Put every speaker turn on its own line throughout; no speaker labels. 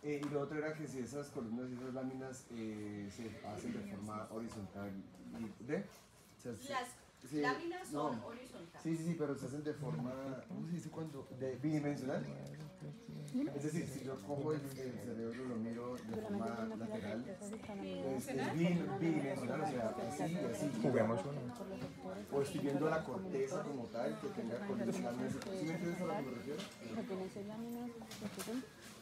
Y lo otro era que si esas columnas y esas láminas se hacen de forma horizontal y de...
Las
sí,
láminas son
no,
horizontales.
sí, pero se hacen de forma, ¿cómo se dice cuando? De bidimensional. Es decir, si yo cojo el cerebro y lo miro de forma lateral, pues es bidimensional, o sea, así y así.
Juguemos uno.
O estoy viendo la corteza como tal, que tenga columnas láminas. ¿Sí me entiendes a lo que me refiero?
Tiene seis láminas,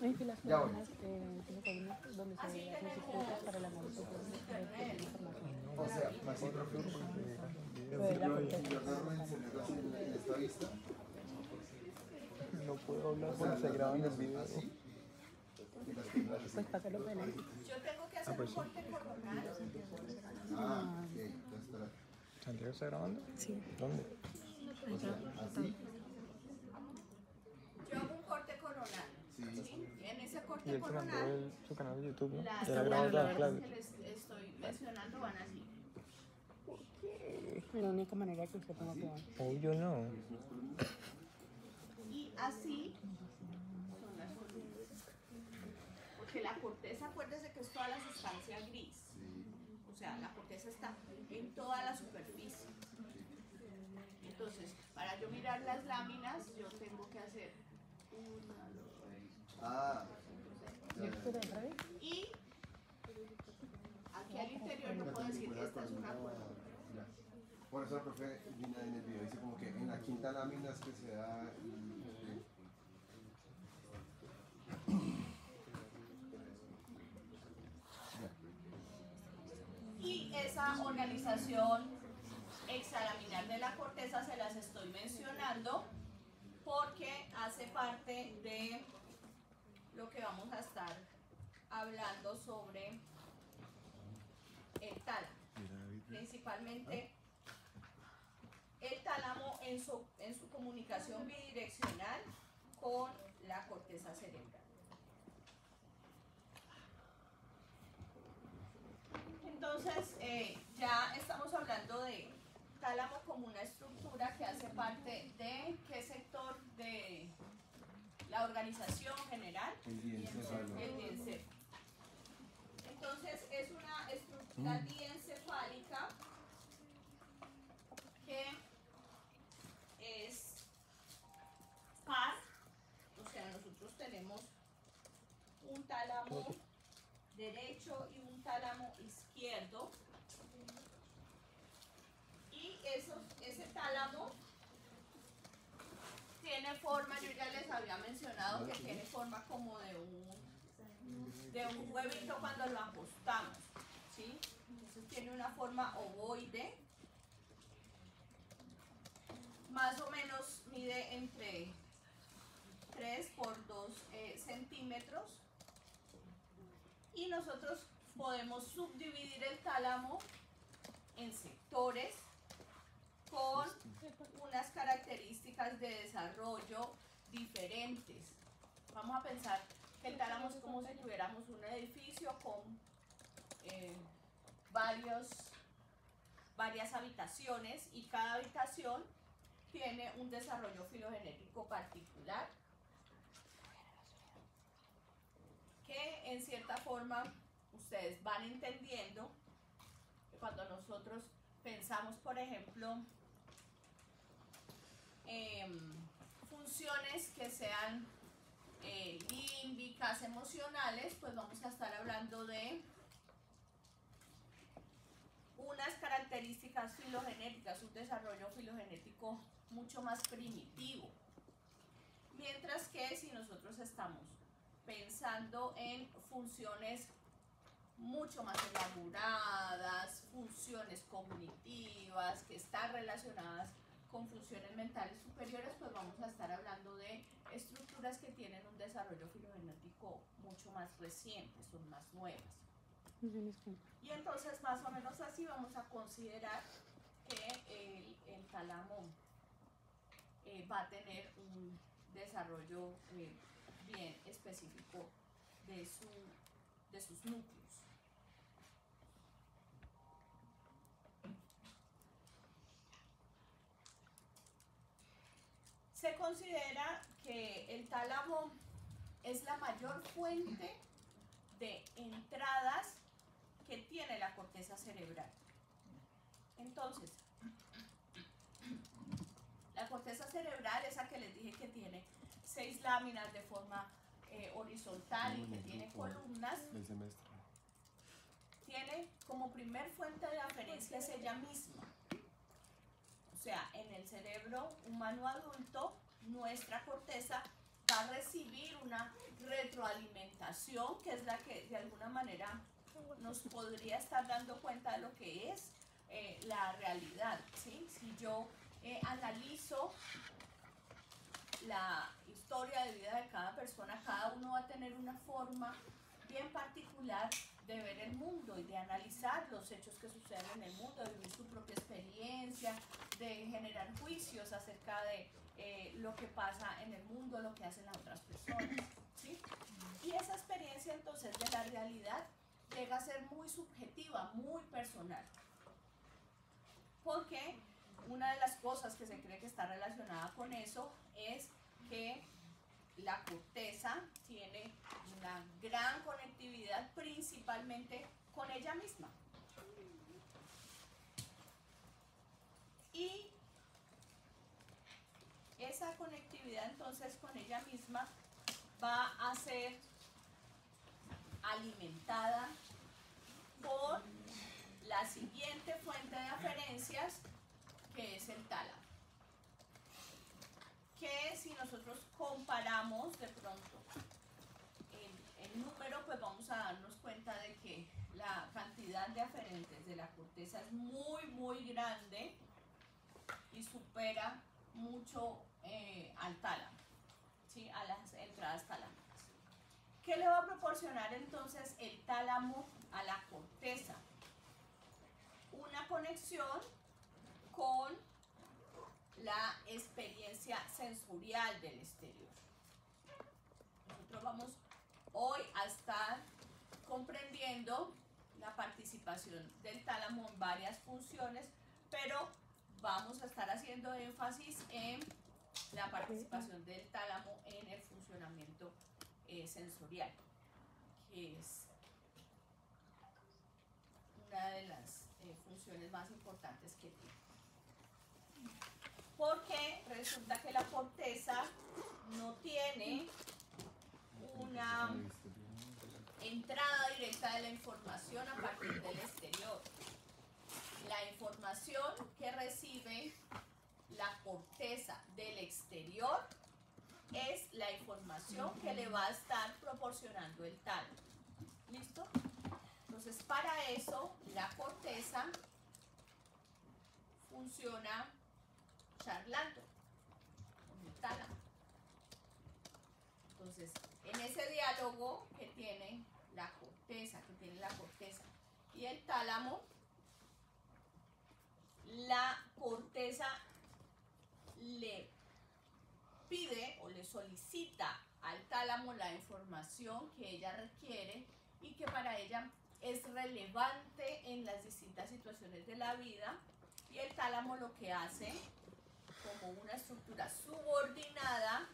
y las
Ya voy.
columnas, tiene columnas donde se ve las necesidades para la análisis de información.
O sea, así, profe.
Pues la
Si
corteza.
yo agarro el cerebro así en esta vista,
No puedo hablar
o sea,
porque se graban
las
los
láminas
videos.
así, y las columnas así.
Pues pásalo pene.
Yo tengo que hacer un corte coronal.
Ah, ok, entonces espera.
¿Santiago está grabando?
Sí.
¿Dónde?
O sea, así,
Yo hago un corte coronal.
sí.
Y en ese
Y
corte
él se mandó
coronal,
su canal de YouTube, ¿no?
las
Ya la grabó toda la
láminas
clase.
que les estoy mencionando van así.
La única manera que usted ponga cuidado.
Obvio no.
Y así son las columnas. Porque la corteza, acuérdese que es toda la sustancia gris. O sea, la corteza está en toda la superficie. Entonces, para yo mirar las láminas, yo tengo que hacer una, dos,
Ah,
y aquí al interior yo puedo decir que esta es una columna.
por eso el profe Gina en el video dice como que en la quinta lámina es que se da
Y esa organización extralaminar de la corteza se las estoy mencionando porque hace parte de lo que vamos a estar hablando sobre el tálamo. Principalmente el tálamo en su comunicación bidireccional con la corteza cerebral. Entonces, ya estamos hablando de tálamo como una estructura que hace parte de qué sector de la organización general,
el diencéfalo.
el diencéfalo. Entonces, es una estructura diencefálica que es par, o sea, nosotros tenemos un tálamo derecho y un tálamo izquierdo, y ese tálamo tiene forma, yo ya les había mencionado que tiene forma como de un huevito cuando lo ajustamos, ¿sí? Entonces tiene una forma ovoide, más o menos mide entre 3 por 2 centímetros, y nosotros podemos subdividir el tálamo en sectores con unas características de desarrollo diferentes. Vamos a pensar que el tálamo es como si tuviéramos un edificio con varias habitaciones, y cada habitación tiene un desarrollo filogenético particular que en cierta forma ustedes van entendiendo que cuando nosotros pensamos, por ejemplo, funciones que sean límbicas, emocionales, pues vamos a estar hablando de unas características filogenéticas, un desarrollo filogenético mucho más primitivo. Mientras que si nosotros estamos pensando en funciones mucho más elaboradas, funciones cognitivas que están relacionadas con funciones mentales superiores, pues vamos a estar hablando de estructuras que tienen un desarrollo filogenético mucho más reciente, son más nuevas. Y entonces más o menos así vamos a considerar que el tálamo va a tener un desarrollo bien específico de sus núcleos. Se considera que el tálamo es la mayor fuente de entradas que tiene la corteza cerebral. Entonces, la corteza cerebral, esa que les dije que tiene 6 láminas de forma horizontal y que tiene columnas, tiene como primer fuente de aferencia es ella misma. O sea, en el cerebro humano adulto, nuestra corteza va a recibir una retroalimentación, que es la que de alguna manera nos podría estar dando cuenta de lo que es la realidad, ¿sí? Si yo analizo la historia de vida de cada persona, cada uno va a tener una forma bien particular de ver el mundo y de analizar los hechos que suceden en el mundo, de vivir su propia experiencia, de generar juicios acerca de lo que pasa en el mundo, lo que hacen las otras personas, ¿sí? Y esa experiencia entonces de la realidad llega a ser muy subjetiva, muy personal, porque una de las cosas que se cree que está relacionada con eso es que la corteza tiene una gran conectividad principalmente con ella misma. Y esa conectividad entonces con ella misma va a ser alimentada por la siguiente fuente de aferencias, que es el tálamo. Que si nosotros comparamos de pronto el número, pues vamos a darnos cuenta de que la cantidad de aferentes de la corteza es muy grande y supera mucho al tálamo, ¿sí? A las entradas talámicas. ¿Qué le va a proporcionar entonces el tálamo a la corteza? Una conexión con la experiencia sensorial del exterior. Nosotros vamos hoy a estar comprendiendo la participación del tálamo en varias funciones, pero vamos a estar haciendo énfasis en la participación del tálamo en el funcionamiento sensorial, que es una de las funciones más importantes que tiene. Porque resulta que la corteza no tiene una entrada directa de la información a partir del exterior. La información que recibe la corteza del exterior es la información que le va a estar proporcionando el tálamo. ¿Listo? Entonces, para eso, la corteza funciona charlando con el tálamo. Entonces, en ese diálogo que tiene la corteza y el tálamo, la corteza le pide o le solicita al tálamo la información que ella requiere y que para ella es relevante en las distintas situaciones de la vida, y el tálamo lo que hace como una estructura subordinada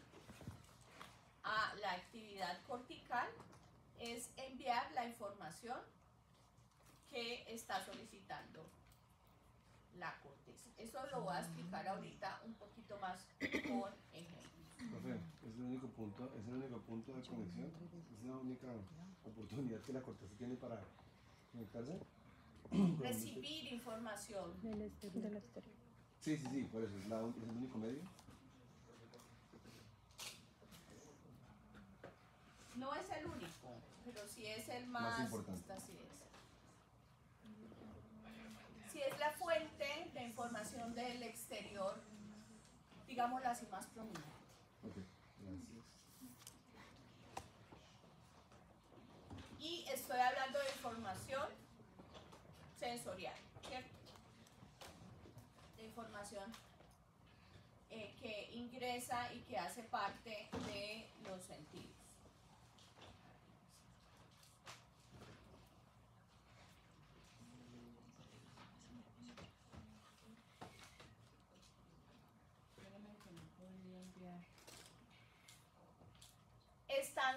a la actividad cortical es enviar la información que está solicitando la corteza. Eso lo voy a explicar ahorita un poquito más con ejemplos.
Profe, es el único punto de conexión, es la única oportunidad que la corteza tiene para conectarse.
Recibir información
del exterior.
Sí, por eso es el único medio.
no es el único, pero sí es el más
importante.
Así es. Si es la fuente de información del exterior, digámoslo así, más prominente.
Ok, gracias.
Y estoy hablando de información sensorial, ¿cierto? De información que ingresa y que hace parte de los sentidos. Están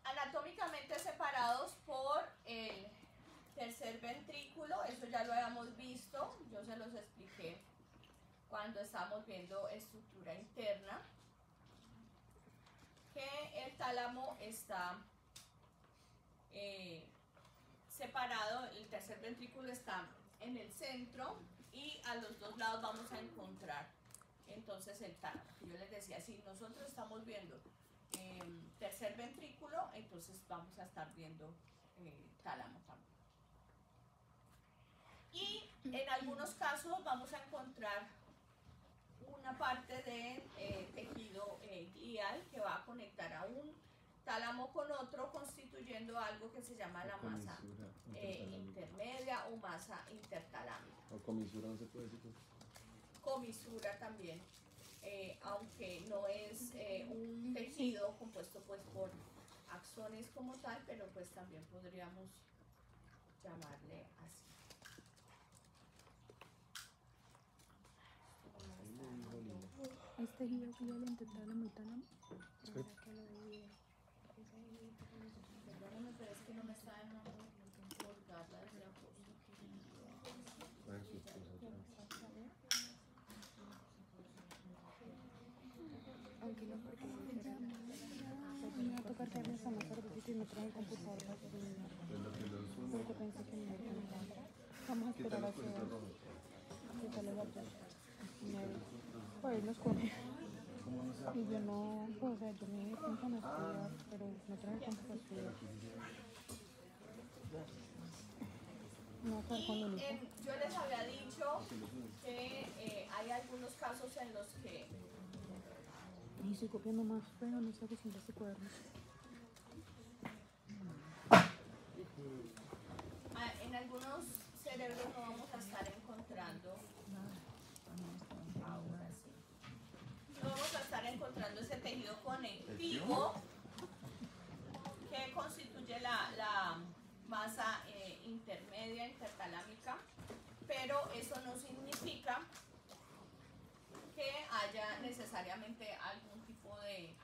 anatómicamente separados cuando estamos viendo estructura interna, que el tálamo está separado, el tercer ventrículo está en el centro y a los dos lados vamos a encontrar entonces el tálamo. Yo les decía, si nosotros estamos viendo tercer ventrículo, entonces vamos a estar viendo tálamo también. Y en algunos casos vamos a encontrar una parte de tejido glial que va a conectar a un tálamo con otro, constituyendo algo que se llama la masa intermedia o masa intertalámica.
O comisura, no se puede decir.
Comisura también, aunque no es un tejido compuesto pues por axones como tal, pero pues también podríamos llamarle así.
¿Es tejido glial entre tálamo y tálamo?
Sí.
Perdóname, pero es que no me está dejando colgar la diapositiva.
Aunque no, porque me va a tocar traerme esa más tardecito y me trae el computador para que porque pensé que me iba a encontrar. Vamos a esperar a que sale la pues los coge. Y yo no, pues, o sea, yo me siento a estudiar, pero me trae el computador a estudiar. No,
Y yo les había dicho que hay algunos casos en los que
y estoy copiando más feo, no sé qué siempre este cuaderno.
en algunos cerebros no vamos a estar encontrando, ahora sí, no vamos a estar encontrando ese tejido conectivo que constituye la masa intermedia, intertalámica, pero eso no significa que haya necesariamente algún tipo de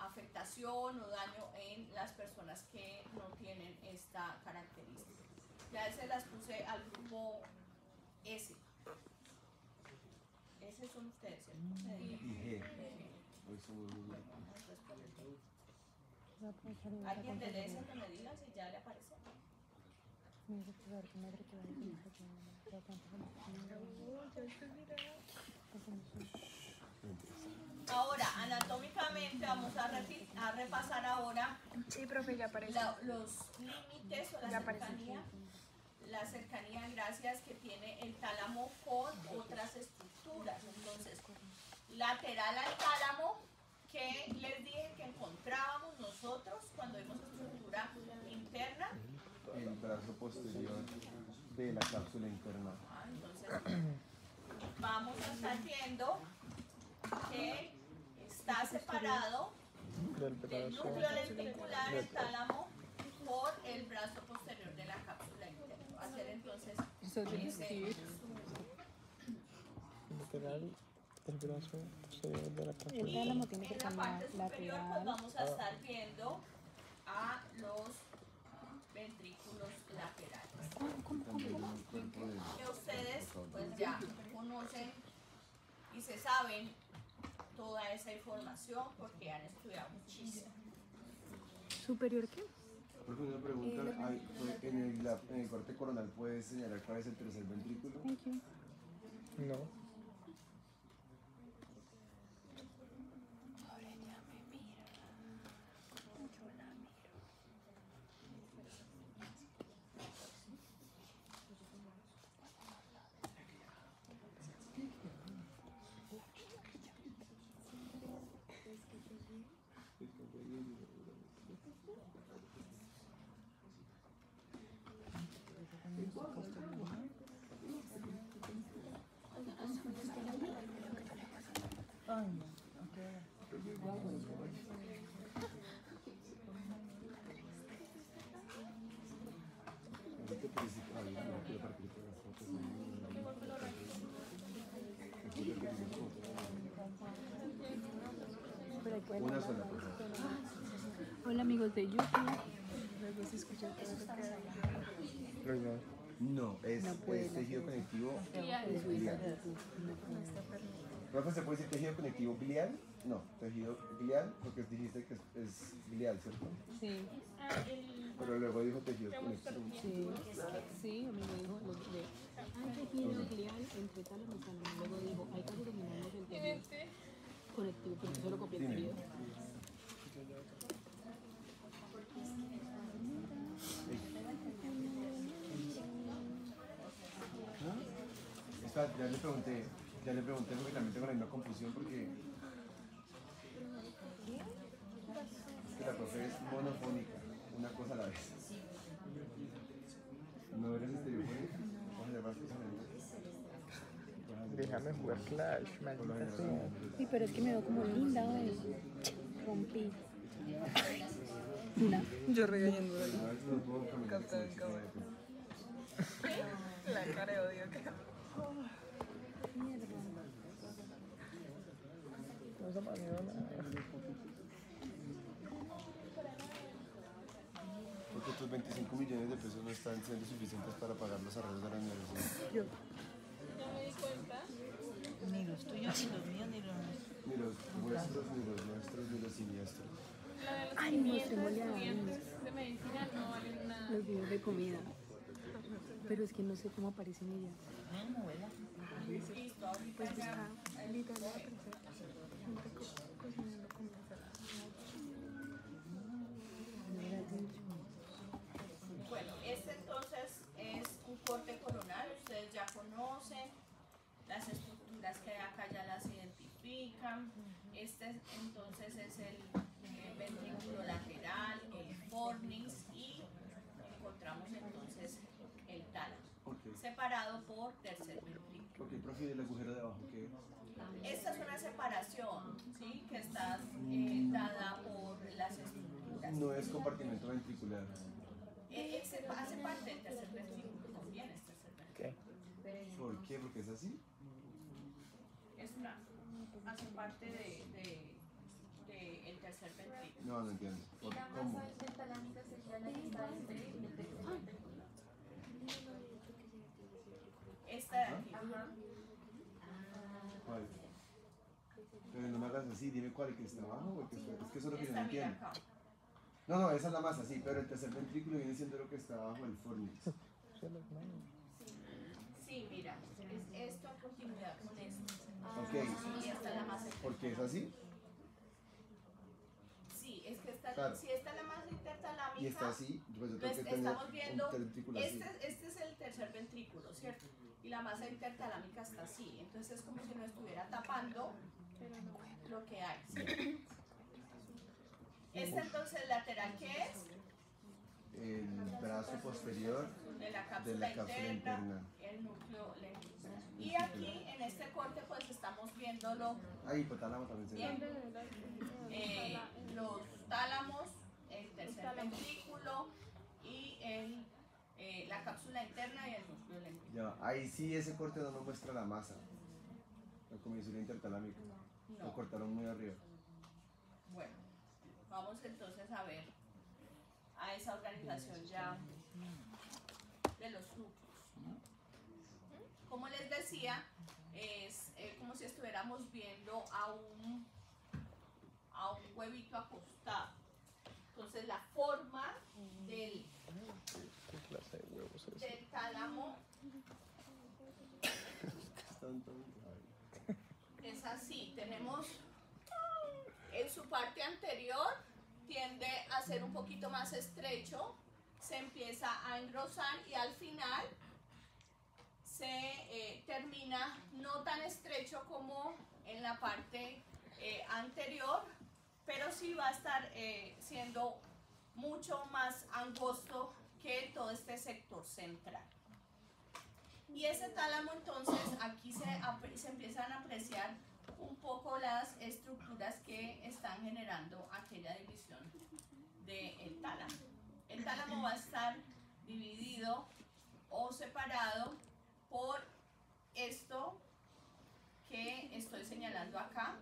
afectación o daño en las personas que no tienen esta característica. Ya se las puse al grupo S. S son ustedes, ¿cierto?
Y G.
¿Alguien del S que me diga si ya le aparece? Ahora, anatómicamente vamos a repasar ahora
Sí, profe, ya aparece.
los límites o la cercanía, gracias, que tiene el tálamo con otras estructuras. Entonces, lateral al tálamo, que les dije que encontrábamos nosotros cuando vimos estructura interna.
El brazo posterior de la cápsula interna.
Entonces, vamos a estar viendo que está separado del núcleo lenticular, el tálamo, por el brazo posterior de la cápsula interna. Va a ser entonces
Literal, el brazo posterior de la cápsula.
El tálamo tiene que
en
ser
la parte
más
superior pues
lateral.
vamos a estar viendo a los ventrículos laterales, que ustedes pues ya conocen y se saben toda esa información porque han estudiado muchísimo.
¿Superior qué?
Porque una pregunta, en el corte coronal puedes señalar cuál es el tercer ventrículo.
Thank you.
No.
Una sola, por favor.
Hola amigos de YouTube. Luego se escucha todo lo que hay.
Lo
No, es tejido conectivo glial. Rafa, ¿se puede decir tejido conectivo glial? No, tejido glial, porque dijiste que es glial, ¿cierto?
Sí,
Pero luego dijo tejido conectivo.
sí, a mí me dijo, hay tejido glial entre tálamo y tálamo. Luego dijo, hay casos donde no hemos el tejido conectivo, pero yo solo copié el video.
Espera, ya le pregunté porque también tengo la misma confusión porque es que la profe es monofónica, una cosa a la vez. ¿No eres estereofónica? ¿Vas a hacer más cosas en el
Déjame jugar Clash, maldita sea.
Sí, pero es que me veo como linda hoy. Rompí. Una.
Yo regañando ahí.
A ver si no puedo caminar.
La cara de odio que...
No se me ha ido nada.
Porque tus 25 millones de pesos no están siendo suficientes para pagar los arreglos de la universidad.
Yo.
Ni los tuyos, ni los míos, ni los nuestros.
Ni los vuestros, ni los nuestros, ni los siniestros.
Ay, mostrémosle a los videos de comida. Pero es que no sé cómo aparecen ellas. Pues está literal aparecer gente cocinando con
Bueno, este entonces es un corte coronal, ustedes ya conocen, las estructuras que hay acá ya las identifican. Este entonces es el ventrículo lateral, el fornix y encontramos entonces el tálamo, separado por tercer ventrículo.
Ok, profe, ¿y el agujero de abajo qué es?
Esta es una separación, ¿sí? Que está dada por las estructuras.
No es compartimento ventricular.
Hace parte del tercer ventrículo también, es tercer ventrículo.
¿Qué?
¿Por qué? ¿Porque es así?
Hace parte de el tercer ventrículo.
No, no entiendo.
Y la
¿Cómo?
masa intertalámica sería la que está entre el tercer ventrículo.
Esta de aquí.
¿Cuál? Pero no me hagas así, dime cuál, el que está abajo o el que está... Es que eso es lo que yo no
Esta, mira
entiendo.
acá.
No, esa es la masa, sí, pero el tercer ventrículo viene siendo lo que está abajo del fornix.
Sí, mira, es esto en continuidad con esto.
Ok,
Y esta es la masa.
¿por qué es así?
Sí, es que esta,
Claro.
si esta es la masa intertalámica,
Y está así, pues yo tengo que
pues
tener
estamos viendo,
un ventrículo así.
este es el tercer ventrículo, ¿cierto? Y la masa intertalámica está así, entonces es como si no estuviera tapando lo que hay. ¿sí? Este entonces lateral, ¿qué es?
El brazo posterior
De la
de
cápsula,
la cápsula interna.
el núcleo lento. Y aquí en este corte pues estamos viéndolo
Ahí, hipotálamo también se
bien,
llama.
los tálamos, el tercer ventrículo y la cápsula interna y el núcleo lento.
Ya, ahí sí ese corte no nos muestra la masa. La comisura intertalámica. Lo
No.
cortaron muy arriba.
Bueno, vamos entonces a ver a esa organización ya de los núcleos. Como les decía, es como si estuviéramos viendo a un huevito acostado. Entonces la forma del
¿Qué clase de huevos es eso?
del tálamo es así. Tenemos en su parte anterior tiende a ser un poquito más estrecho, se empieza a engrosar y al final se termina no tan estrecho como en la parte anterior, pero sí va a estar siendo mucho más angosto que todo este sector central. Y ese tálamo entonces aquí se empiezan a apreciar un poco las estructuras que están generando aquella división del tálamo. El tálamo va a estar dividido o separado por esto que estoy señalando acá,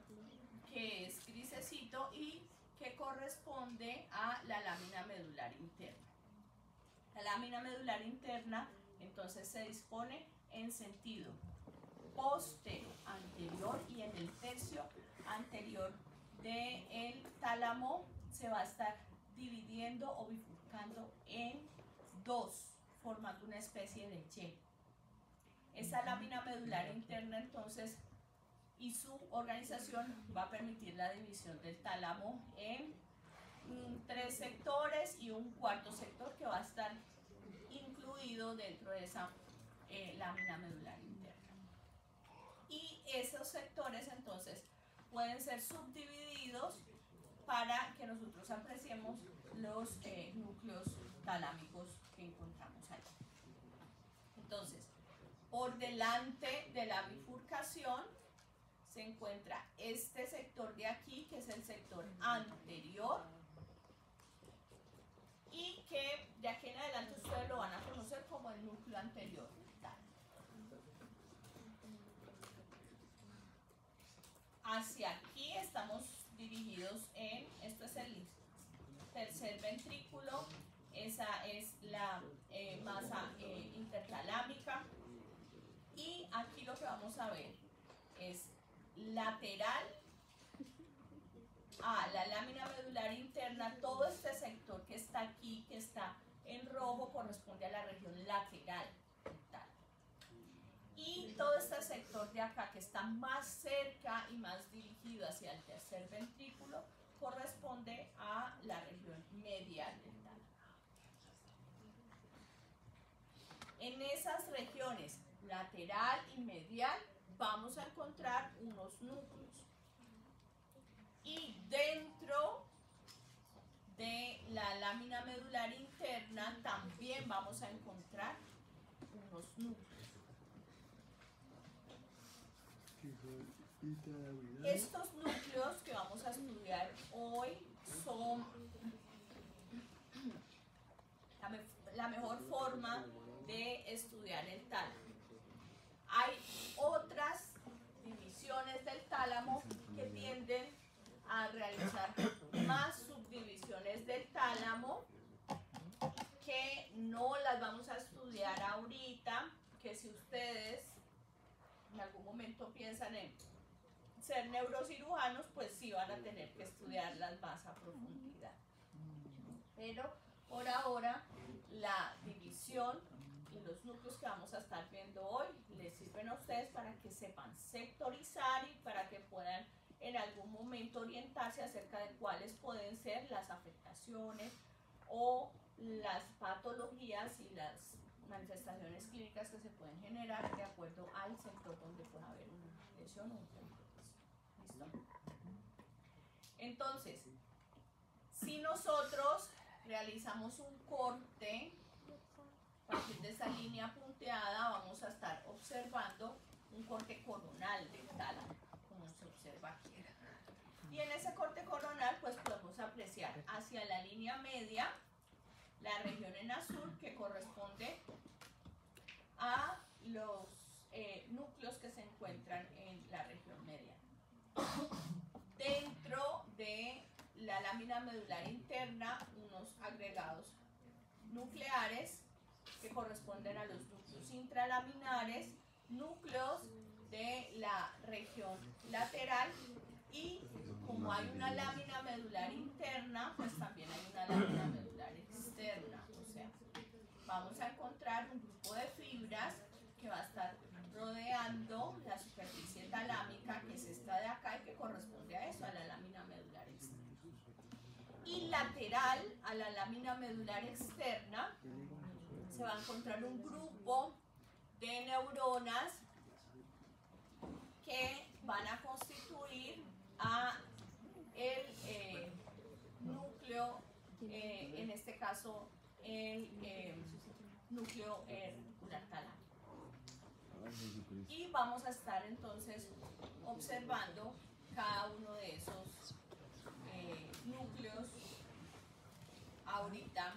que es grisecito y que corresponde a la lámina medular interna. La lámina medular interna Entonces se dispone en sentido postero, anterior, y en el tercio anterior del tálamo se va a estar dividiendo o bifurcando en dos, formando una especie de Y. Esa lámina medular interna entonces y su organización va a permitir la división del tálamo en 3 sectores y un cuarto sector que va a estar incluido dentro de esa lámina medular interna. Y esos sectores entonces pueden ser subdivididos para que nosotros apreciemos los núcleos talámicos que encontramos allí. Entonces, por delante de la bifurcación se encuentra este sector de aquí, que es el sector anterior, y que de aquí en adelante ustedes lo van a conocer como el núcleo anterior. Hacia aquí estamos dirigidos en, esto es el tercer ventrículo, esa es la masa intertalámica, y aquí lo que vamos a ver es lateral a la lámina medular interna. Todo este sector que está aquí, que está en rojo, corresponde a la región lateral del tálamo. Y todo este sector de acá, que está más cerca y más dirigido hacia el tercer ventrículo, corresponde a la región medial del tálamo. En esas regiones lateral y medial vamos a encontrar unos núcleos. Y dentro de la lámina medular interna también vamos a encontrar unos núcleos. Estos núcleos que vamos a estudiar hoy son la mejor forma de estudiar el tálamo. Hay otras divisiones del tálamo que tienden a realizar más subdivisiones del tálamo, que no las vamos a estudiar ahorita, que si ustedes en algún momento piensan en ser neurocirujanos, pues sí van a tener que estudiarlas más a profundidad. Pero por ahora la división y los núcleos que vamos a estar viendo hoy les sirven a ustedes para que sepan sectorizar y para que puedan en algún momento orientarse acerca de cuáles pueden ser las afectaciones o las patologías y las manifestaciones clínicas que se pueden generar de acuerdo al sector donde pueda haber una lesión o un traumatismo. ¿Listo? Entonces, si nosotros realizamos un corte a partir de esa línea punteada, vamos a estar observando un corte coronal del tálamo, como se observa aquí. Y en ese corte coronal pues podemos apreciar hacia la línea media la región en azul, que corresponde a los núcleos que se encuentran en la región media. Dentro de la lámina medular interna, unos agregados nucleares que corresponden a los núcleos intralaminares, núcleos de la región lateral, y como hay una lámina medular interna, pues también hay una lámina medular externa. O sea, vamos a encontrar un grupo de fibras que va a estar rodeando la superficie talámica, que es esta de acá y que corresponde a eso, a la lámina medular externa. Y lateral a la lámina medular externa se va a encontrar un grupo de neuronas que van a constituir a el núcleo, en este caso el núcleo auricular talámico. Y vamos a estar entonces observando cada uno de esos núcleos ahorita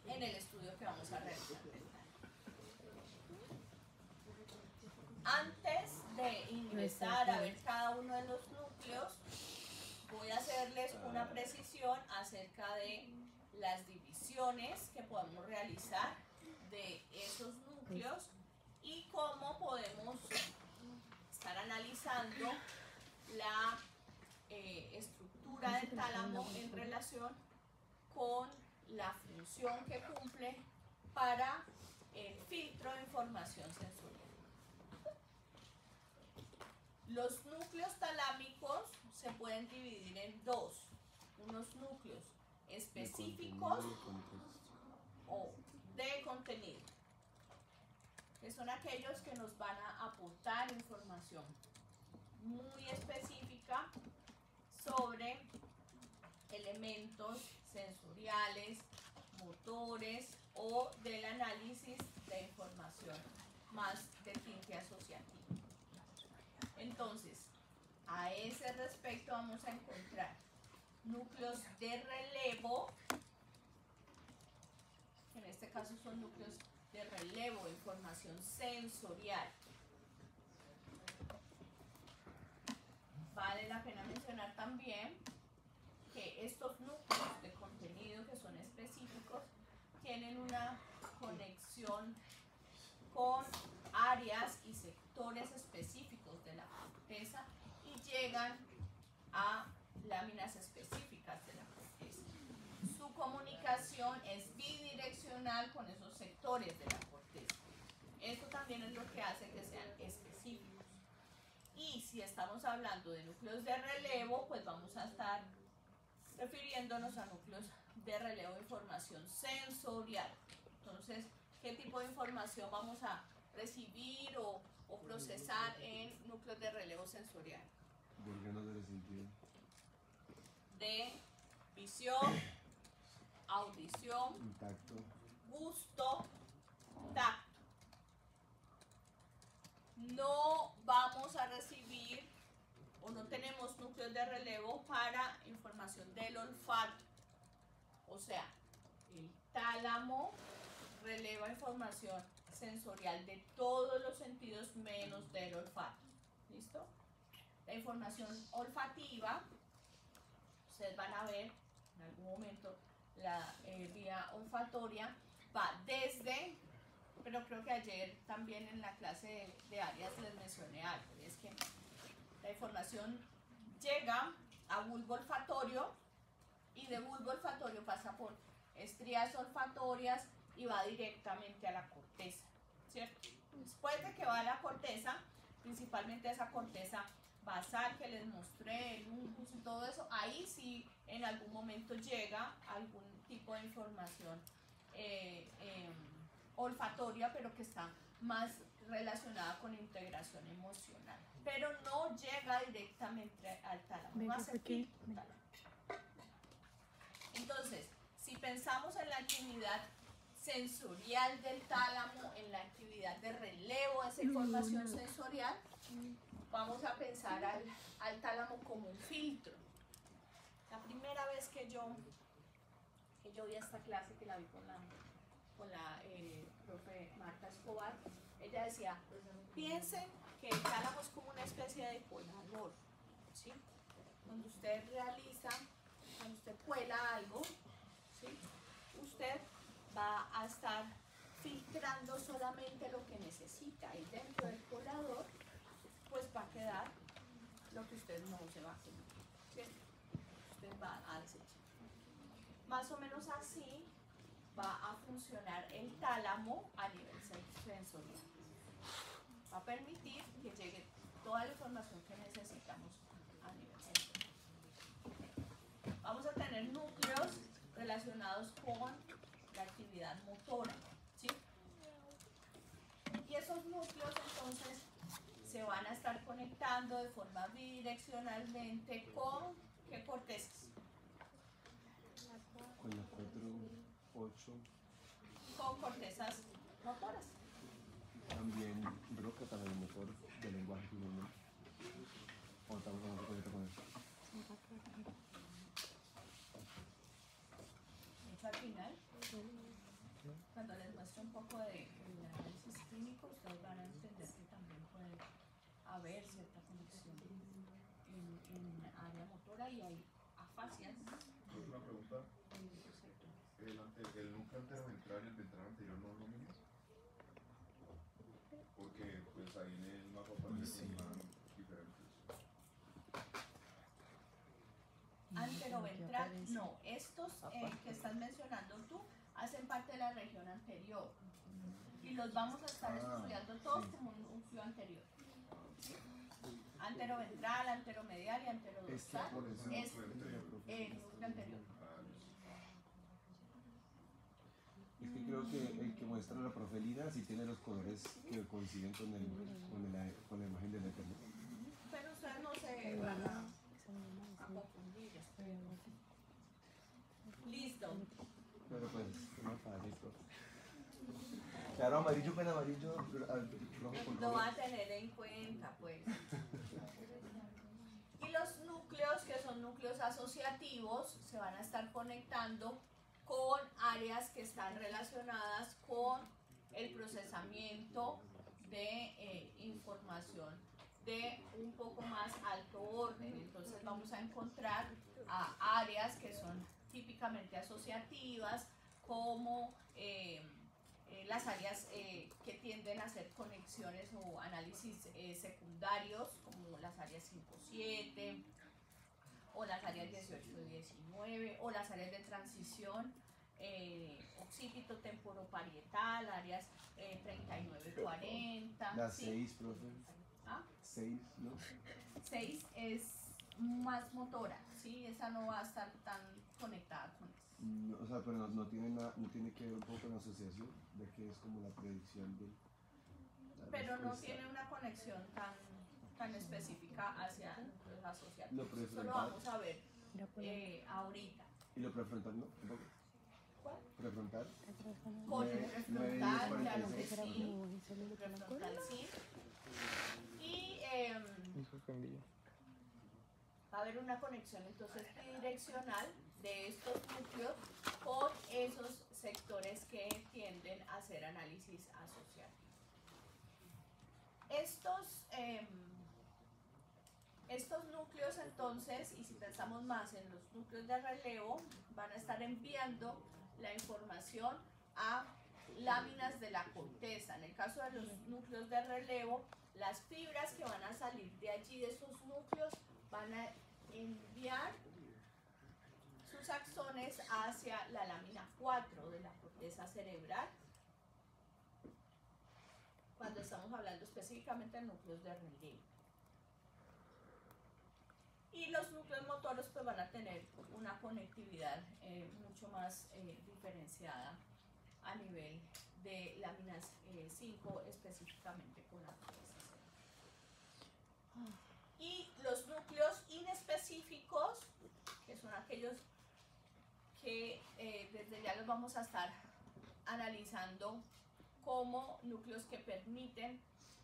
en el estudio que vamos a realizar. Antes de ingresar a ver cada uno de los núcleos, voy a hacerles una precisión acerca de las divisiones que podemos realizar de esos núcleos y cómo podemos estar analizando la estructura del tálamo en relación con la función que cumple para el filtro de información sensorial. Los núcleos talámicos se pueden dividir en dos, unos núcleos específicos o de contenido, que son aquellos que nos van a aportar información muy específica sobre elementos sensoriales, motores o del análisis de información más de tinte asociativo. Entonces, a ese respecto vamos a encontrar núcleos de relevo, que en este caso son núcleos de relevo de información sensorial. Vale la pena mencionar también que estos núcleos de contenido que son específicos tienen una conexión con áreas y sectores específicos de la corteza y llegan a láminas específicas de la corteza. Su comunicación es bidireccional con esos sectores de la corteza. Esto también es lo que hace que sean específicos. Y si estamos hablando de núcleos de relevo, pues vamos a estar refiriéndonos a núcleos de relevo de información sensorial. Entonces, ¿qué tipo de información vamos a recibir o procesar en núcleos de relevo sensorial?
De órganos del sentido.
De visión, audición,
Tacto.
gusto, tacto. No vamos a recibir o no tenemos núcleos de relevo para información del olfato. O sea, el tálamo releva información sensorial de todos los sentidos menos del olfato. ¿Listo? La información olfativa, ustedes van a ver en algún momento la vía olfatoria, va desde, pero creo que ayer también en la clase de áreas les mencioné algo, y es que la información llega a bulbo olfatorio y de bulbo olfatorio pasa por estrías olfatorias y va directamente a la corteza, ¿cierto? Después de que va a la corteza, principalmente esa corteza basal que les mostré, el uncus y todo eso, ahí sí en algún momento llega algún tipo de información olfatoria, pero que está más relacionada con integración emocional, pero no llega directamente al tálamo, no hace filtro tálamo. Entonces, si pensamos en la actividad sensorial del tálamo, en la actividad de relevo de esa información sensorial, vamos a pensar al tálamo como un filtro. La primera vez que yo vi esta clase, que la vi con la profe Marta Escobar, ella decía, piensen que el tálamo es como una especie de colador, ¿sí? Cuando usted cuela algo, ¿sí? Usted va a estar filtrando solamente lo que necesita y dentro del colador pues va a quedar lo que usted no se va a comer, ¿cierto? Usted va a desechar. Más o menos así va a funcionar el tálamo a nivel sensorial. Va a permitir que llegue toda la información que necesitamos a nivel sensorial. Vamos a tener núcleos relacionados con la actividad motora, ¿sí? Y esos núcleos entonces se van a estar conectando de forma bidireccionalmente con ¿qué cortezas?
Con la 4, 8.
Con cortezas motoras.
También Broca, también el motor de lenguaje finalmente. O estamos hablando con eso.
De hecho, al final, cuando les muestro un poco de análisis clínico, ustedes van a entender que también puede haber cierta conexión en área motora y hay afasias.
Una pregunta. ¿El núcleo anteroventral y el ventral anterior no es lo mismo?
involucran, no, estos que estás mencionando tú hacen parte de la región anterior y los vamos a estar estudiando todos como un núcleo anterior. ¿Sí? Anteroventral, anteromedial y anterodorsal
por eso
es
fue
el núcleo anterior.
Es que creo que el que muestra la profelina sí tiene los colores que coinciden con la imagen del Eterno.
Pero ustedes no se van a confundir. Listo.
Pero pues, es más fácil. Claro, amarillo con amarillo, rojo con
Lo
rojo.
van a tener en cuenta, pues. Y los núcleos, que son núcleos asociativos, se van a estar conectando con áreas que están relacionadas con el procesamiento de información de un poco más alto orden. Entonces vamos a encontrar a áreas que son típicamente asociativas, como las áreas que tienden a hacer conexiones o análisis secundarios, como las áreas 5-7, o las áreas 18-19, o las áreas de transición occipito-temporoparietal, áreas 39-40.
La
¿sí?
6, profe.
¿Ah?
6, ¿no?
6 es más motora, ¿sí? Esa no va a estar tan conectada con eso.
No, o sea, pero no tiene que ver un poco con la asociación, de que es como la predicción de la
Pero no
respuesta.
tiene una conexión tan específica hacia los asociativos.
Lo
Eso lo vamos a ver ahorita.
¿Y lo prefrontal no? ¿Tampoco?
¿Cuál?
¿Prefrontal?
Con el prefrontal, claro que sí.
9-10-46.
Prefrontal sí. Y
Me sorprendí.
va a haber una conexión entonces bidireccional de estos núcleos con esos sectores que tienden a hacer análisis asociativo. Estos núcleos entonces, y si pensamos más en los núcleos de relevo, van a estar enviando la información a láminas de la corteza. En el caso de los núcleos de relevo, las fibras que van a salir de allí, de esos núcleos, van a enviar sus axones hacia la lámina 4 de la corteza cerebral, cuando estamos hablando específicamente de núcleos de relevo. Y los núcleos motores pues van a tener una conectividad mucho más diferenciada a nivel de láminas 5 específicamente con la corteza cerebral. Y los núcleos inespecíficos, que son aquellos que desde ya los vamos a estar analizando como núcleos que permiten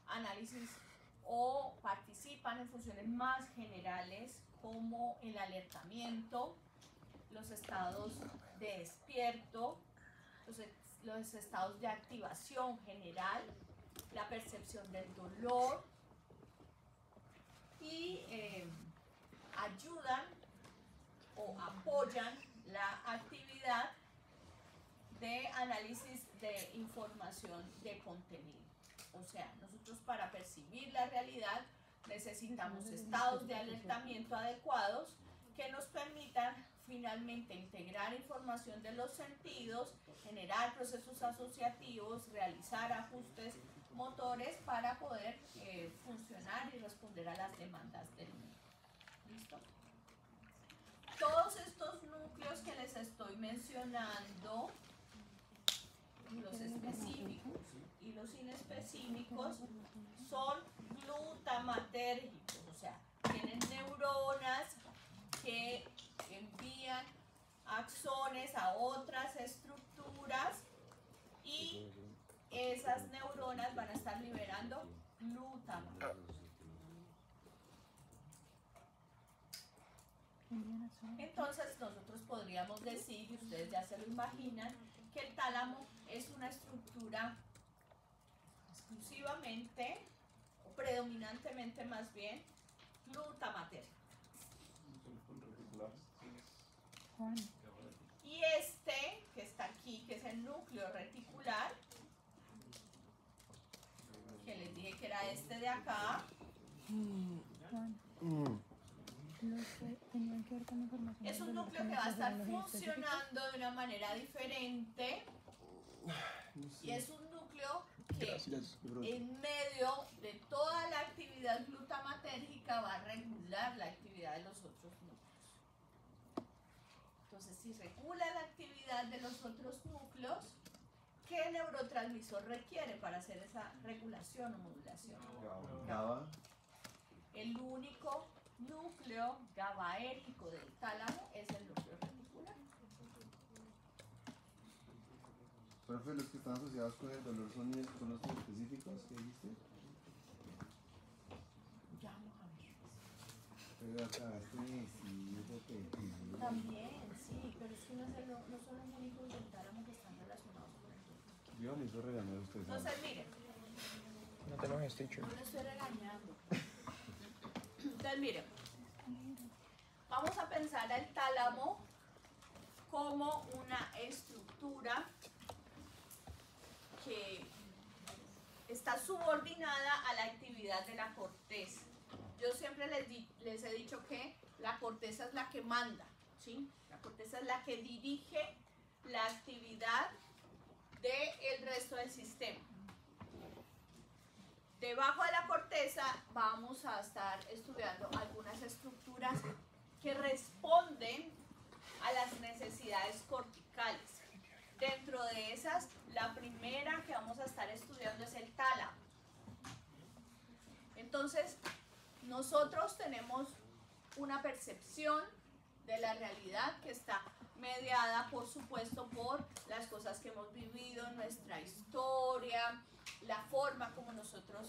análisis o participan en funciones más generales como el alertamiento, los estados de despierto, los estados de activación general, la percepción del dolor y ayudan o apoyan la actividad de análisis de información de contenido. O sea, nosotros para percibir la realidad necesitamos estados de alertamiento adecuados que nos permitan finalmente integrar información de los sentidos, generar procesos asociativos, realizar ajustes motores para poder funcionar y responder a las demandas del mundo. ¿Listo? Todos estos núcleos que les estoy mencionando, los específicos y los inespecíficos, son glutamatérgicos, o sea, tienen neuronas que envían axones a otras estructuras y esas neuronas van a estar liberando glutamato. Entonces nosotros podríamos decir, y ustedes ya se lo imaginan, que el tálamo es una estructura exclusivamente, o predominantemente más bien, glutamatérgica. Y este, que está aquí, que es el núcleo reticular, que les dije que era este de acá,
tenían que ver con información.
Es un
de
núcleo que va a estar funcionando de una manera diferente y es un núcleo que
Gracias, bro.
en medio de toda la actividad glutamatérgica va a regular la actividad de los otros núcleos. Entonces, si regula la actividad de los otros núcleos, ¿qué neurotransmisor requiere para hacer esa regulación o modulación?
GABA.
El único núcleo GABAérgico del tálamo es el núcleo reticular.
Profe, los que están asociados con el dolor son los específicos que dijiste.
Ya vamos a ver.
Pero acá
También, sí, pero es que no son los únicos del tálamo que están relacionados con el dolor.
Dios me hizo regañar a ustedes.
Entonces, miren,
No te enojes, teacher.
no le estoy regañando. Entonces, miren, vamos a pensar al tálamo como una estructura que está subordinada a la actividad de la corteza. Yo siempre les he dicho que la corteza es la que manda, ¿sí? La corteza es la que dirige la actividad del resto del sistema. Debajo de la corteza vamos a estar estudiando algunas estructuras que responden a las necesidades corticales. Dentro de esas, la primera que vamos a estar estudiando es el tálamo. Entonces, nosotros tenemos una percepción de la realidad que está mediada, por supuesto, por las cosas que hemos vivido en nuestra historia, la forma como nosotros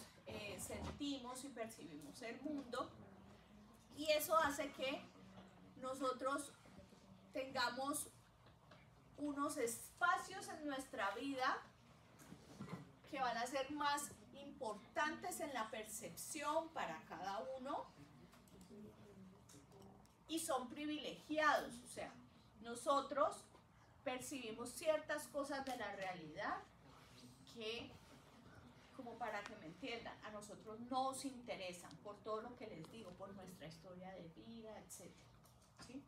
sentimos y percibimos el mundo, y eso hace que nosotros tengamos unos espacios en nuestra vida que van a ser más importantes en la percepción para cada uno y son privilegiados, o sea, nosotros percibimos ciertas cosas de la realidad que, como para que me entiendan, a nosotros nos interesan por todo lo que les digo, por nuestra historia de vida, etc. ¿Sí?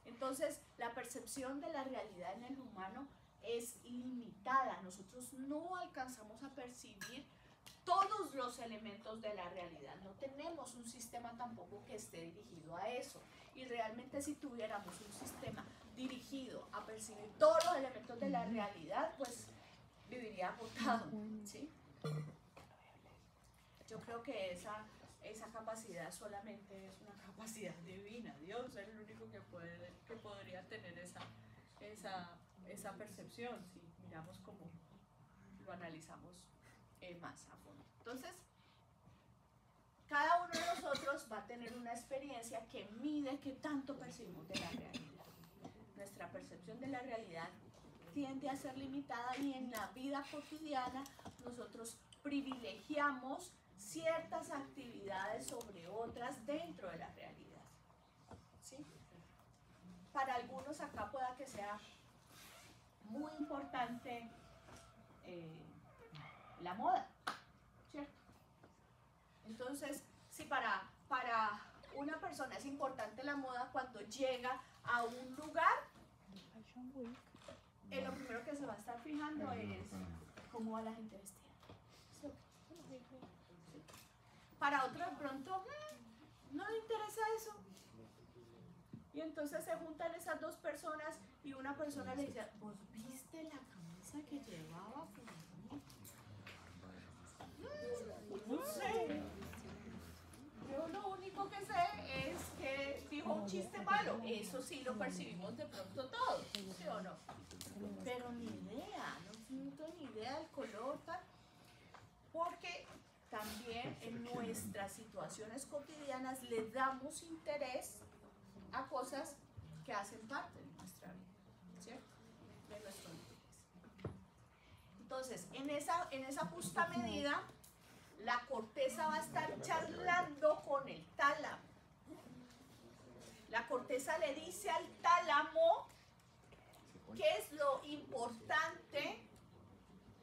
Entonces, la percepción de la realidad en el humano es limitada. Nosotros no alcanzamos a percibir todos los elementos de la realidad. No tenemos un sistema tampoco que esté dirigido a eso. Y realmente si tuviéramos un sistema dirigido a percibir todos los elementos de la realidad, pues viviría agotado, ¿sí? Yo creo que esa capacidad solamente es una capacidad divina. Dios es el único que podría tener esa percepción, si miramos cómo lo analizamos más a fondo. Entonces, cada uno de nosotros va a tener una experiencia que mide qué tanto percibimos de la realidad. Nuestra percepción de la realidad tiende a ser limitada y en la vida cotidiana nosotros privilegiamos ciertas actividades sobre otras dentro de la realidad. ¿Sí? Para algunos acá pueda que sea muy importante la moda, ¿cierto? Entonces, si para una persona es importante la moda, cuando llega a un lugar, lo primero que se va a estar fijando es cómo va la gente vestida. Para otro de pronto no le interesa eso. Y entonces se juntan esas dos personas y una persona le dice, ¿vos viste la camisa que llevaba fulanito? No sé. Yo lo único que sé es que dijo un chiste malo. Eso sí lo percibimos de pronto todos, ¿sí o no? Pero ni idea, no tengo ni idea del color, tal. Porque también en nuestras situaciones cotidianas le damos interés a cosas que hacen parte de nuestra vida, ¿cierto? De nuestro interés. Entonces, en esa justa medida, la corteza va a estar charlando con el tálamo. La corteza le dice al tálamo qué es lo importante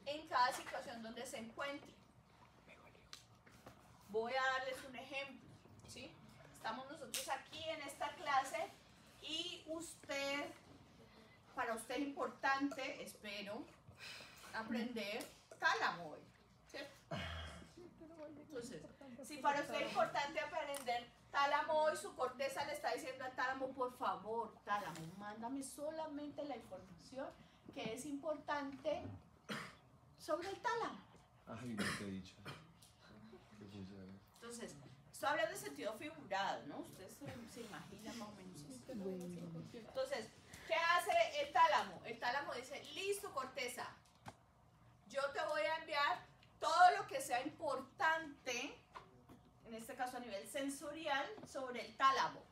en cada situación donde se encuentre. Voy a darles un ejemplo, ¿sí? Estamos nosotros aquí en esta clase y para usted es importante, espero, aprender tálamo hoy, ¿cierto? Entonces, si para usted es importante aprender tálamo hoy, su corteza le está diciendo al tálamo, por favor, tálamo, mándame solamente la información que es importante sobre el tálamo.
Ay, no te he dicho. ¿Qué funciona?
Entonces, esto habla de sentido figurado, ¿no? Ustedes se imaginan más o menos esto. Entonces, ¿qué hace el tálamo? El tálamo dice, listo, corteza, yo te voy a enviar todo lo que sea importante, en este caso a nivel sensorial, sobre el tálamo.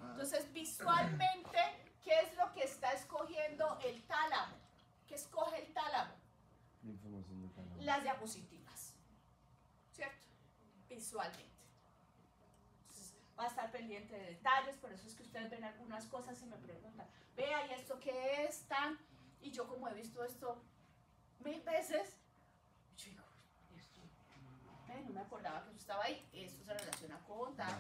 Entonces, visualmente, ¿qué es lo que está escogiendo el tálamo? ¿Qué escoge el tálamo?
La información de tálamo.
Las diapositivas, ¿cierto? Visualmente. Entonces, va a estar pendiente de detalles, por eso es que ustedes ven algunas cosas y me preguntan, vea, ¿y esto qué es tan? Y yo como he visto esto 1000 veces, yo digo, esto, no me acordaba que eso estaba ahí, esto se relaciona con tal,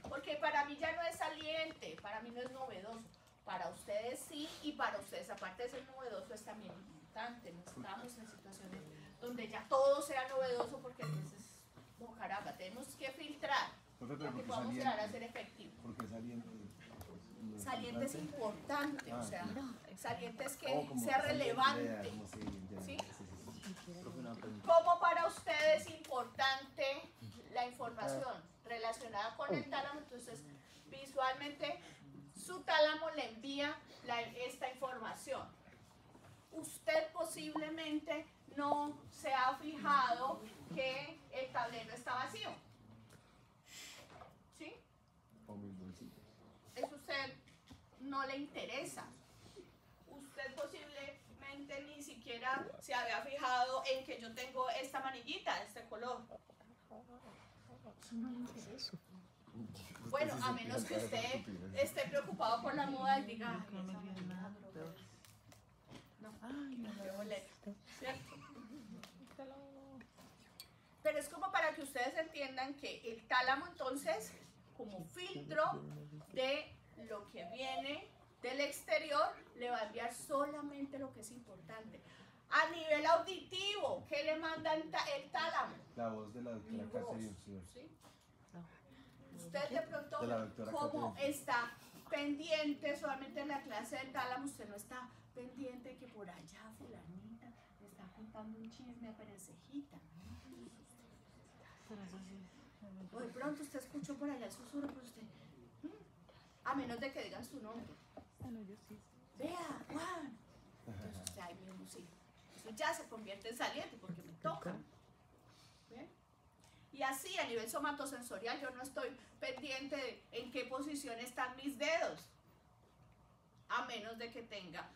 porque para mí ya no es saliente, para mí no es novedoso, para ustedes sí, y para ustedes, aparte de ser novedoso, es también importante. No estamos en situaciones donde ya todo sea novedoso, porque entonces, no caramba, tenemos que filtrar para que podamos llegar a ser efectivos.
¿Por qué saliente?
Saliente es importante, o sea, saliente es que
como
sea
saliente,
relevante.
¿Sí?
¿Sí? ¿Cómo para ustedes es importante la información relacionada con el tálamo? Entonces, visualmente, su tálamo le envía esta información. Usted posiblemente no se ha fijado que el tablero está vacío. ¿Sí?
O mis bolsitos.
Eso a usted no le interesa. Usted posiblemente ni siquiera se había fijado en que yo tengo esta manillita de este color. Bueno, a menos que usted esté preocupado por la moda y diga,
No me dio nada peor.
¿cierto? Pero es como para que ustedes entiendan que el tálamo entonces, como filtro de lo que viene del exterior, le va a enviar solamente lo que es importante. A nivel auditivo, ¿qué le manda el tálamo?
La voz de la
Mi
doctora
voz,
Catherine. Sí.
¿sí? Usted de pronto,
De la doctora
como
Catherine.
está pendiente solamente en la clase del tálamo, usted no está pendiente que por allá fulanita le está contando un chisme a Perencejita.
Pero eso sí.
O de pronto usted escuchó por allá el susurro, pero usted, a menos de que digan su nombre.
Bueno, yo sí.
Vea, Juan. Entonces usted ahí mismo sí. Eso ya se convierte en saliente porque me toca. ¿Ven? Y así a nivel somatosensorial yo no estoy pendiente de en qué posición están mis dedos. A menos de que tenga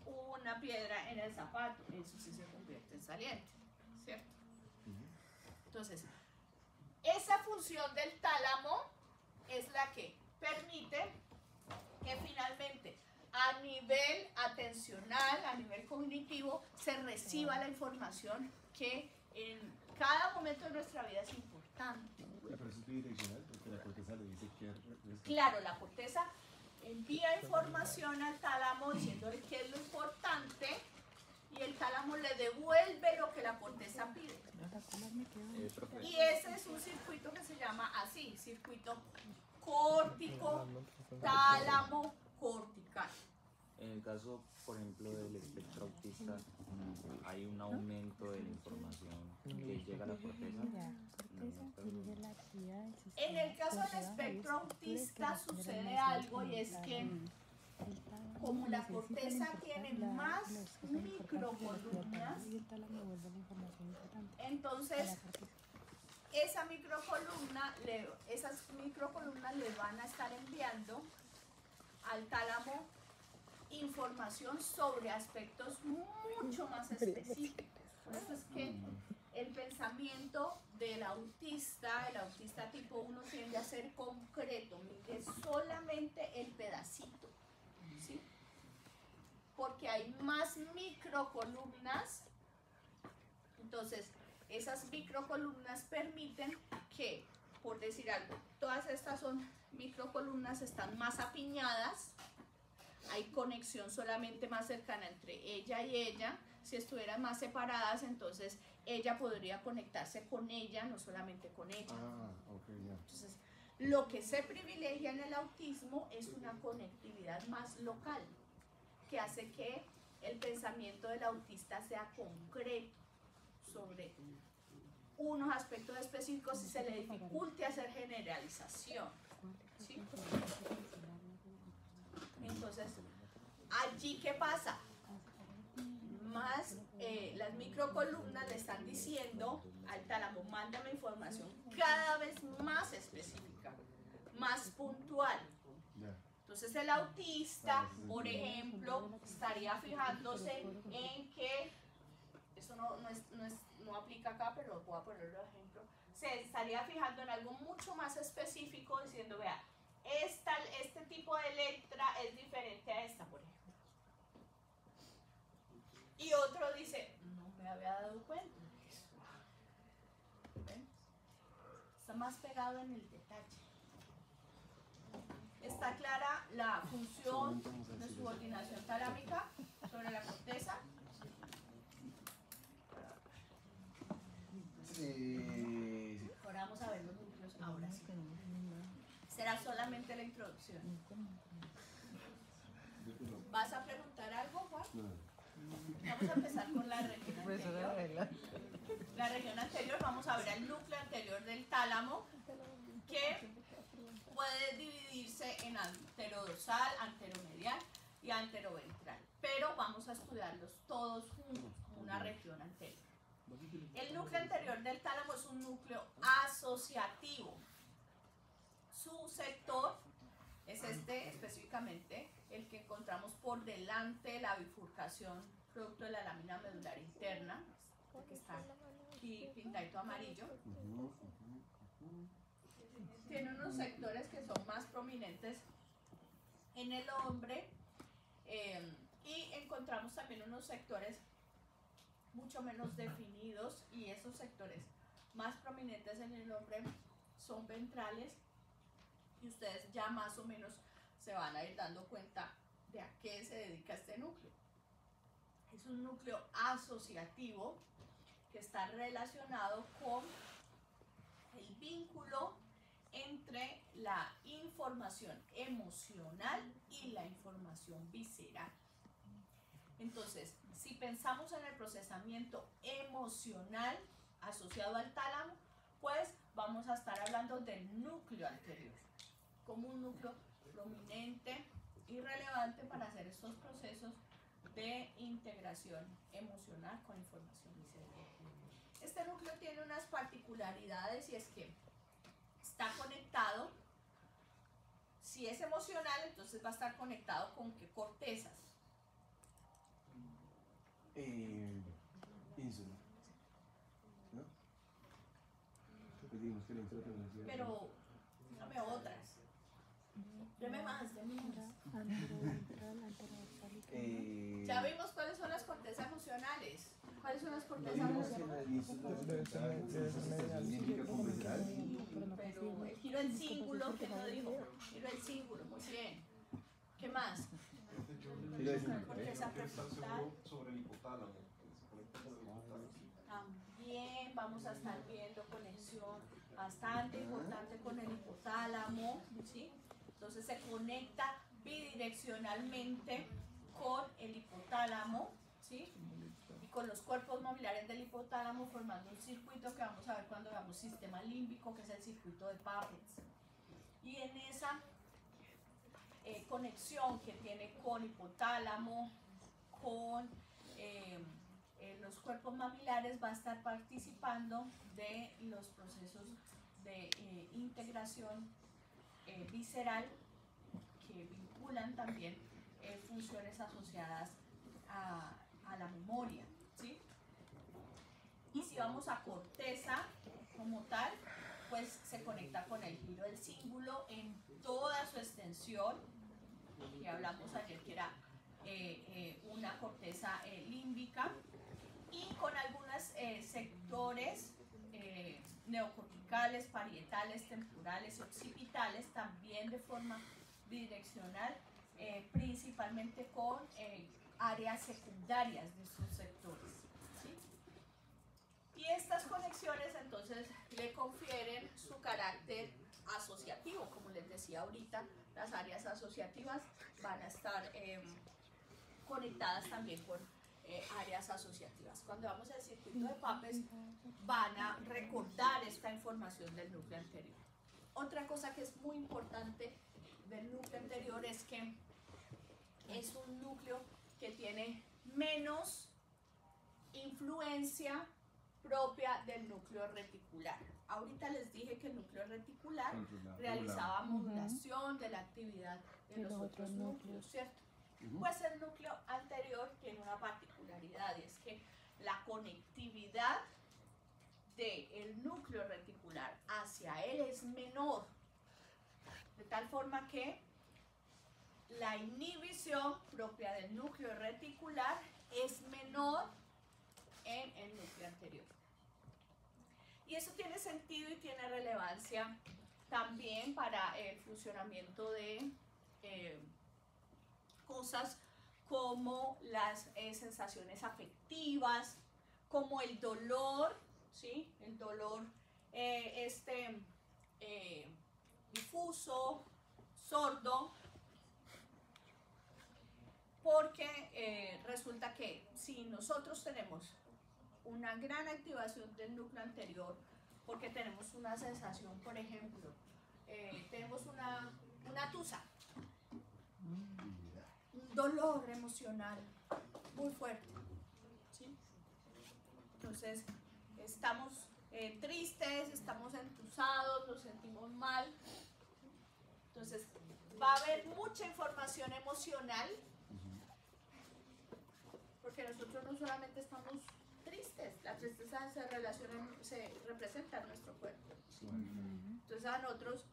una piedra en el zapato. Eso sí se convierte en saliente. ¿Cierto? Entonces, esa función del tálamo es la que permite que finalmente a nivel atencional, a nivel cognitivo, se reciba la información que en cada momento de nuestra vida es importante.
Pero eso es bidireccional, porque la corteza le dice que...
Claro, la corteza envía información al tálamo diciéndole qué es lo importante y el tálamo le devuelve lo que la corteza pide. Y ese es un circuito que se llama así, circuito córtico, tálamo, cortical.
En el caso, por ejemplo, del espectro autista, hay un aumento de la información que llega a la corteza.
En el caso del espectro autista sucede algo y es que como la corteza tiene más microcolumnas, entonces esas microcolumnas le van a estar enviando al tálamo información sobre aspectos mucho más específicos. Por eso es que el pensamiento el autista tipo 1 tiende a ser concreto, mire solamente el pedacito, ¿sí? Porque hay más microcolumnas, entonces esas microcolumnas permiten que por decir algo, todas estas son microcolumnas, están más apiñadas, hay conexión solamente más cercana entre ella y ella. Si estuvieran más separadas, entonces ella podría conectarse con ella, no solamente con ella.
Ah, ok, ya.
Entonces, lo que se privilegia en el autismo es una conectividad más local, que hace que el pensamiento del autista sea concreto sobre unos aspectos específicos y se le dificulte hacer generalización, ¿sí? Entonces, allí, ¿qué pasa? Más las microcolumnas le están diciendo al tálamo, mándame información cada vez más específica, más puntual.
Ya.
Entonces el autista, por ejemplo, estaría fijándose en que, eso no aplica acá, pero voy a ponerlo de ejemplo, se estaría fijando en algo mucho más específico, diciendo, vea, este tipo de letra es diferente a esta, por ejemplo. Y otro dice, no me había dado cuenta. ¿Ven? Está más pegado en el detalle. ¿Está clara la función de subordinación talámica sobre la corteza?
Sí.
Ahora vamos a ver los núcleos, ahora sí. Será solamente la introducción. ¿Vas a preguntar algo, Juan?
No.
Vamos a empezar con la región anterior. La región anterior, vamos a ver el núcleo anterior del tálamo, que puede dividirse en anterodorsal, anteromedial y anteroventral, pero vamos a estudiarlos todos juntos como una región anterior. El núcleo anterior del tálamo es un núcleo asociativo. Su sector es este específicamente, el que encontramos por delante de la bifurcación producto de la lámina medular interna, que está aquí pintadito amarillo. Tiene unos sectores que son más prominentes en el hombre y encontramos también unos sectores mucho menos definidos, y esos sectores más prominentes en el hombre son ventrales, y ustedes ya más o menos se van a ir dando cuenta de a qué se dedica este núcleo. Es un núcleo asociativo que está relacionado con el vínculo entre la información emocional y la información visceral. Entonces, si pensamos en el procesamiento emocional asociado al tálamo, pues vamos a estar hablando del núcleo anterior como un núcleo prominente y relevante para hacer estos procesos de integración emocional con información visceral. Este núcleo tiene unas particularidades, y es que está conectado, si es emocional, entonces va a estar conectado con qué cortezas.
Ínsula. ¿No? Pedimos que la introducción.
Pero, dame otras. Deme más, deme más. Ya vimos cuáles son las cortezas emocionales. ¿Cuáles son las cortezas emocionales? Pero el giro en cíngulo, ¿qué no dijo? Giro en cíngulo, muy bien. ¿Qué más? Corteza prefrontal.
Sobre el hipotálamo. Se conecta con el hipotálamo.
También vamos a estar viendo conexión bastante importante con el hipotálamo, ¿sí? Entonces se conecta bidireccionalmente con el hipotálamo, ¿sí? Y con los cuerpos mamilares del hipotálamo, formando un circuito que vamos a ver cuando veamos sistema límbico, que es el circuito de Papez. Y en esa conexión que tiene con hipotálamo, con los cuerpos mamilares, va a estar participando de los procesos de integración visceral, que vinculan también funciones asociadas a la memoria, ¿sí? Y si vamos a corteza como tal, pues se conecta con el giro del cíngulo en toda su extensión, que hablamos ayer que era una corteza límbica, y con algunos sectores neocorticales cervicales, parietales, temporales y occipitales, también de forma bidireccional, principalmente con áreas secundarias de sus sectores. ¿Sí? Y estas conexiones entonces le confieren su carácter asociativo. Como les decía ahorita, las áreas asociativas van a estar conectadas también con áreas asociativas. Cuando vamos al circuito de Papez, van a recordar esta información del núcleo anterior. Otra cosa que es muy importante del núcleo anterior es que es un núcleo que tiene menos influencia propia del núcleo reticular. Ahorita les dije que el núcleo reticular realizaba modulación de la actividad de los otros núcleos, ¿cierto? Pues el núcleo anterior tiene una particularidad, y es que la conectividad del núcleo reticular hacia él es menor, de tal forma que la inhibición propia del núcleo reticular es menor en el núcleo anterior. Y eso tiene sentido y tiene relevancia también para el funcionamiento de cosas como las sensaciones afectivas, como el dolor, ¿sí? El dolor difuso, sordo, porque resulta que si nosotros tenemos una gran activación del núcleo anterior, porque tenemos una sensación, por ejemplo, tenemos una tusa, un dolor emocional muy fuerte, ¿sí? Entonces estamos tristes, estamos entusados, nos sentimos mal. Entonces va a haber mucha información emocional, porque nosotros no solamente estamos tristes, la tristeza se representa en nuestro cuerpo. Entonces a nosotros,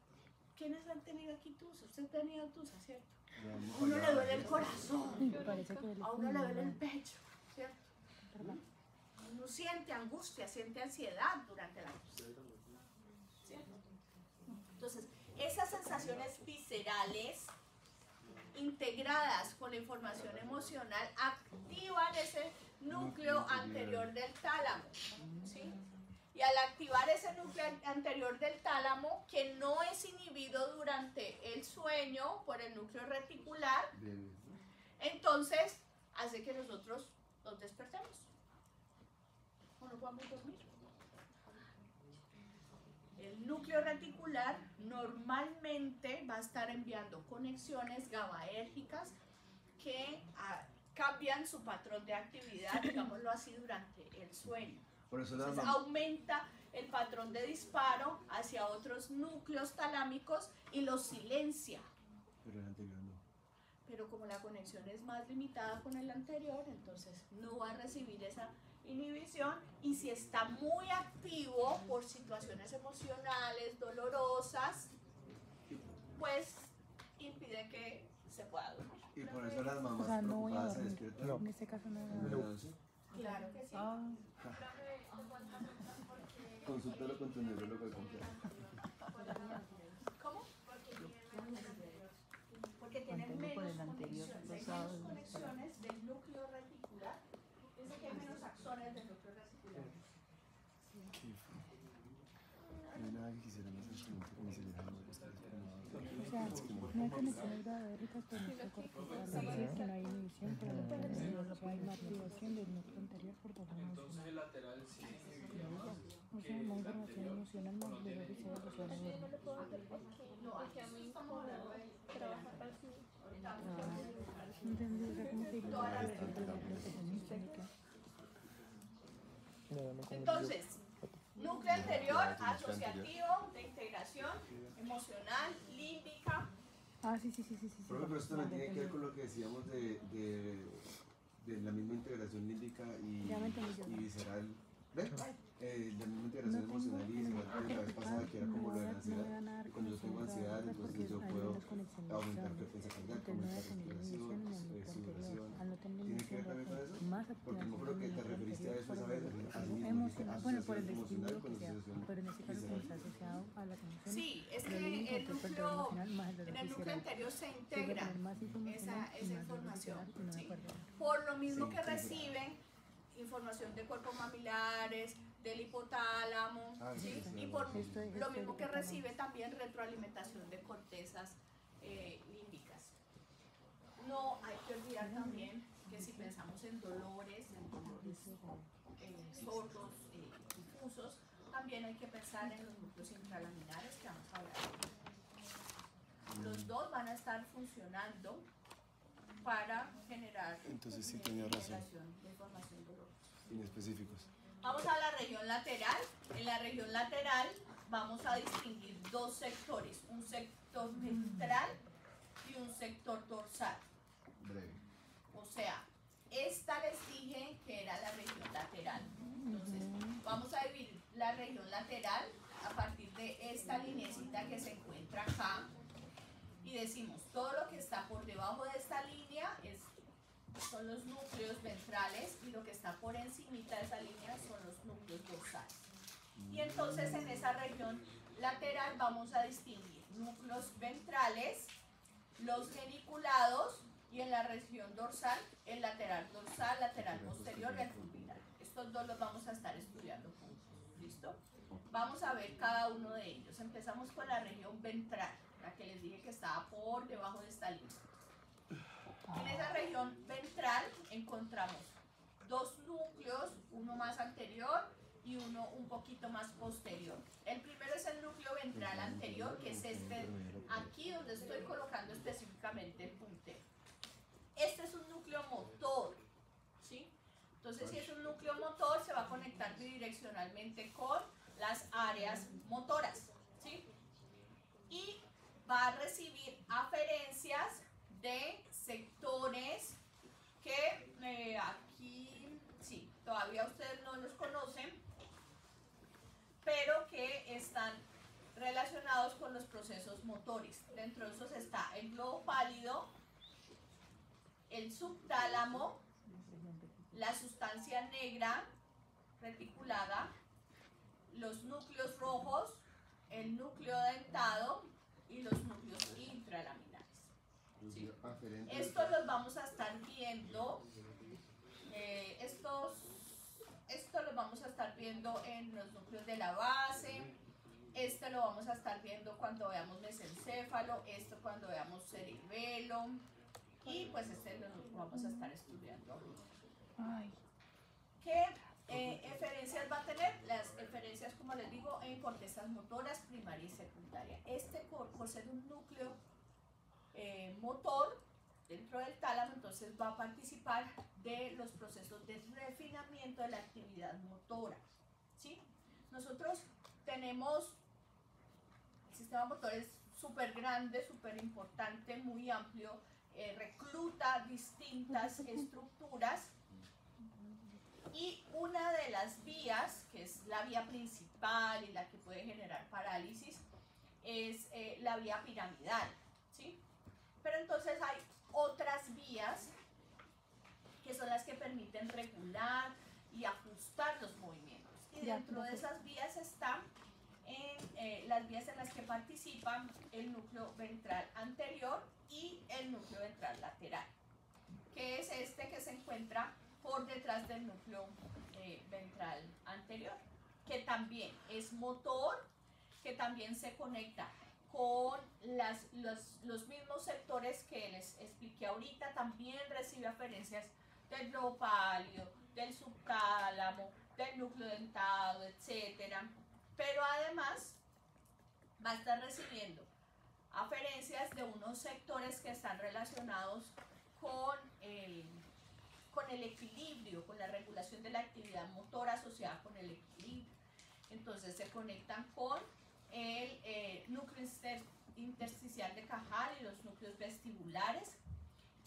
¿quiénes han tenido aquí tusa? Usted ha tenido tusa, ¿cierto? A uno le duele el corazón, a uno le duele el pecho, ¿cierto? Uno siente angustia, siente ansiedad durante la tusa, ¿cierto? Entonces, esas sensaciones viscerales integradas con la información emocional activan ese núcleo anterior del tálamo, ¿sí? Y al activar ese núcleo anterior del tálamo, que no es inhibido durante el sueño por el núcleo reticular, entonces hace que nosotros nos despertemos o no podamos dormir. El núcleo reticular normalmente va a estar enviando conexiones GABAérgicas que cambian su patrón de actividad, digámoslo así, durante el sueño.
Por eso
Entonces aumenta el patrón de disparo hacia otros núcleos talámicos y los silencia.
Pero el anterior no.
Pero como la conexión es más limitada con el anterior, entonces no va a recibir esa inhibición, y si está muy activo por situaciones emocionales dolorosas, pues impide que se pueda dormir.
Y por eso las mamás preocupadas se despiertan.
No.
En este caso no.
Claro que sí.
Consúltalo con tu neurólogo de confianza.
¿Cómo? Porque tiene menos conexiones del núcleo reticular. Dice que hay menos axones del núcleo reticular.
No hay nada que quisiera más instrumento que mi cerebro no está
O sea, no hay conexiones GABAérgicas por nuestro corpo, es decir, que no hay inhibición, pero la hay una activación del núcleo anterior por todo emocional. O sea, más información emocional, más dolor y cerebro se va a dormir. Entonces, o sea, ¿cómo se
Entonces, núcleo anterior, asociativo, de integración, emocional, límbica.
Ah, sí.
Pero esto también tiene que ver con lo que decíamos de la misma integración límbica y visceral. ¿Ves? La misma integración emocional y visceral de la vez pasada, que era como lo de la ansiedad. Y cuando yo tengo ansiedad, entonces yo puedo aumentar frecuencia cardíaca, aumentar respiración, sudoración. ¿Tiene que ver también con eso? Porque me acuerdo que te referiste a eso esa vez, a la misma
emocional, bueno, por el
asociación
estímulo
emocional con
que sea,
asociación
pero en este caso
visceral.
pues hace para la atención.
Sí, es
Pero
que
el
el
control
núcleo,
emocional más el
en
dolor
el núcleo
visceral.
anterior se
Tengo que
integra
tener más información
esa
y más dolor
información,
visceral y no me
¿sí?
acuerdo.
Por lo mismo
Se
que
integra.
reciben información de cuerpos mamilares, del hipotálamo,
Ah,
¿sí?
sí,
Y por
Esto es
lo mismo que
hipotálamo.
recibe también retroalimentación de cortezas límbicas. No hay que olvidar también que si pensamos en dolores sordos, difusos, también hay que pensar en los núcleos intralaminares que vamos a hablar. Los dos van a estar funcionando para generar
Entonces sí tenía razón.
generación de información dolorosa.
Inespecíficos.
Vamos a la región lateral. En la región lateral vamos a distinguir dos sectores, un sector ventral y un sector dorsal.
Breve.
O sea, esta les dije que era la región lateral. Entonces, vamos a dividir la región lateral a partir de esta lineecita que se encuentra acá. Y decimos, todo lo que está por debajo de esta línea son los núcleos ventrales y lo que está por encimita de esa línea son los núcleos dorsales. Y entonces en esa región lateral vamos a distinguir núcleos ventrales, los geniculados y en la región dorsal el lateral dorsal, lateral posterior y el fulvinar. Estos dos los vamos a estar estudiando juntos. ¿Listo? Vamos a ver cada uno de ellos. Empezamos con la región ventral, la que les dije que estaba por debajo de esta línea. En esa región ventral encontramos dos núcleos, uno más anterior y uno un poquito más posterior. El primero es el núcleo ventral anterior, que es este aquí donde estoy colocando específicamente el puntero. Este es un núcleo motor, ¿sí? Entonces, si es un núcleo motor, se va a conectar bidireccionalmente con las áreas motoras, ¿sí? Y va a recibir aferencias de sectores que aquí, sí, todavía ustedes no los conocen, pero que están relacionados con los procesos motores. Dentro de esos está el globo pálido, el subtálamo, la sustancia negra reticulada, los núcleos rojos, el núcleo dentado y los núcleos intralaminares. ¿Sí? Estos los vamos a estar viendo, esto los vamos a estar viendo en los núcleos de la base, esto lo vamos a estar viendo cuando veamos mesencéfalo, esto cuando veamos cerebelo y pues este lo vamos a estar estudiando ahorita. ¿Qué eferencias va a tener? Las eferencias, como les digo, en cortezas motoras primaria y secundaria. Este por ser un núcleo motor dentro del tálamo, entonces va a participar de los procesos de refinamiento de la actividad motora, ¿sí? Nosotros tenemos, el sistema motor es súper grande, súper importante, muy amplio, recluta distintas estructuras y una de las vías, que es la vía principal y la que puede generar parálisis, es la vía piramidal, ¿sí? Pero entonces hay otras vías que son las que permiten regular y ajustar los movimientos. Y dentro de esas vías están las vías en las que participan el núcleo ventral anterior y el núcleo ventral lateral, que es este que se encuentra por detrás del núcleo ventral anterior, que también es motor, que también se conecta con los mismos sectores que les expliqué ahorita, también recibe aferencias del globo pálido, del subtálamo, del núcleo dentado, etcétera, pero además va a estar recibiendo aferencias de unos sectores que están relacionados con el equilibrio, con la regulación de la actividad motora asociada con el equilibrio. Entonces se conectan con el núcleo intersticial de Cajal y los núcleos vestibulares.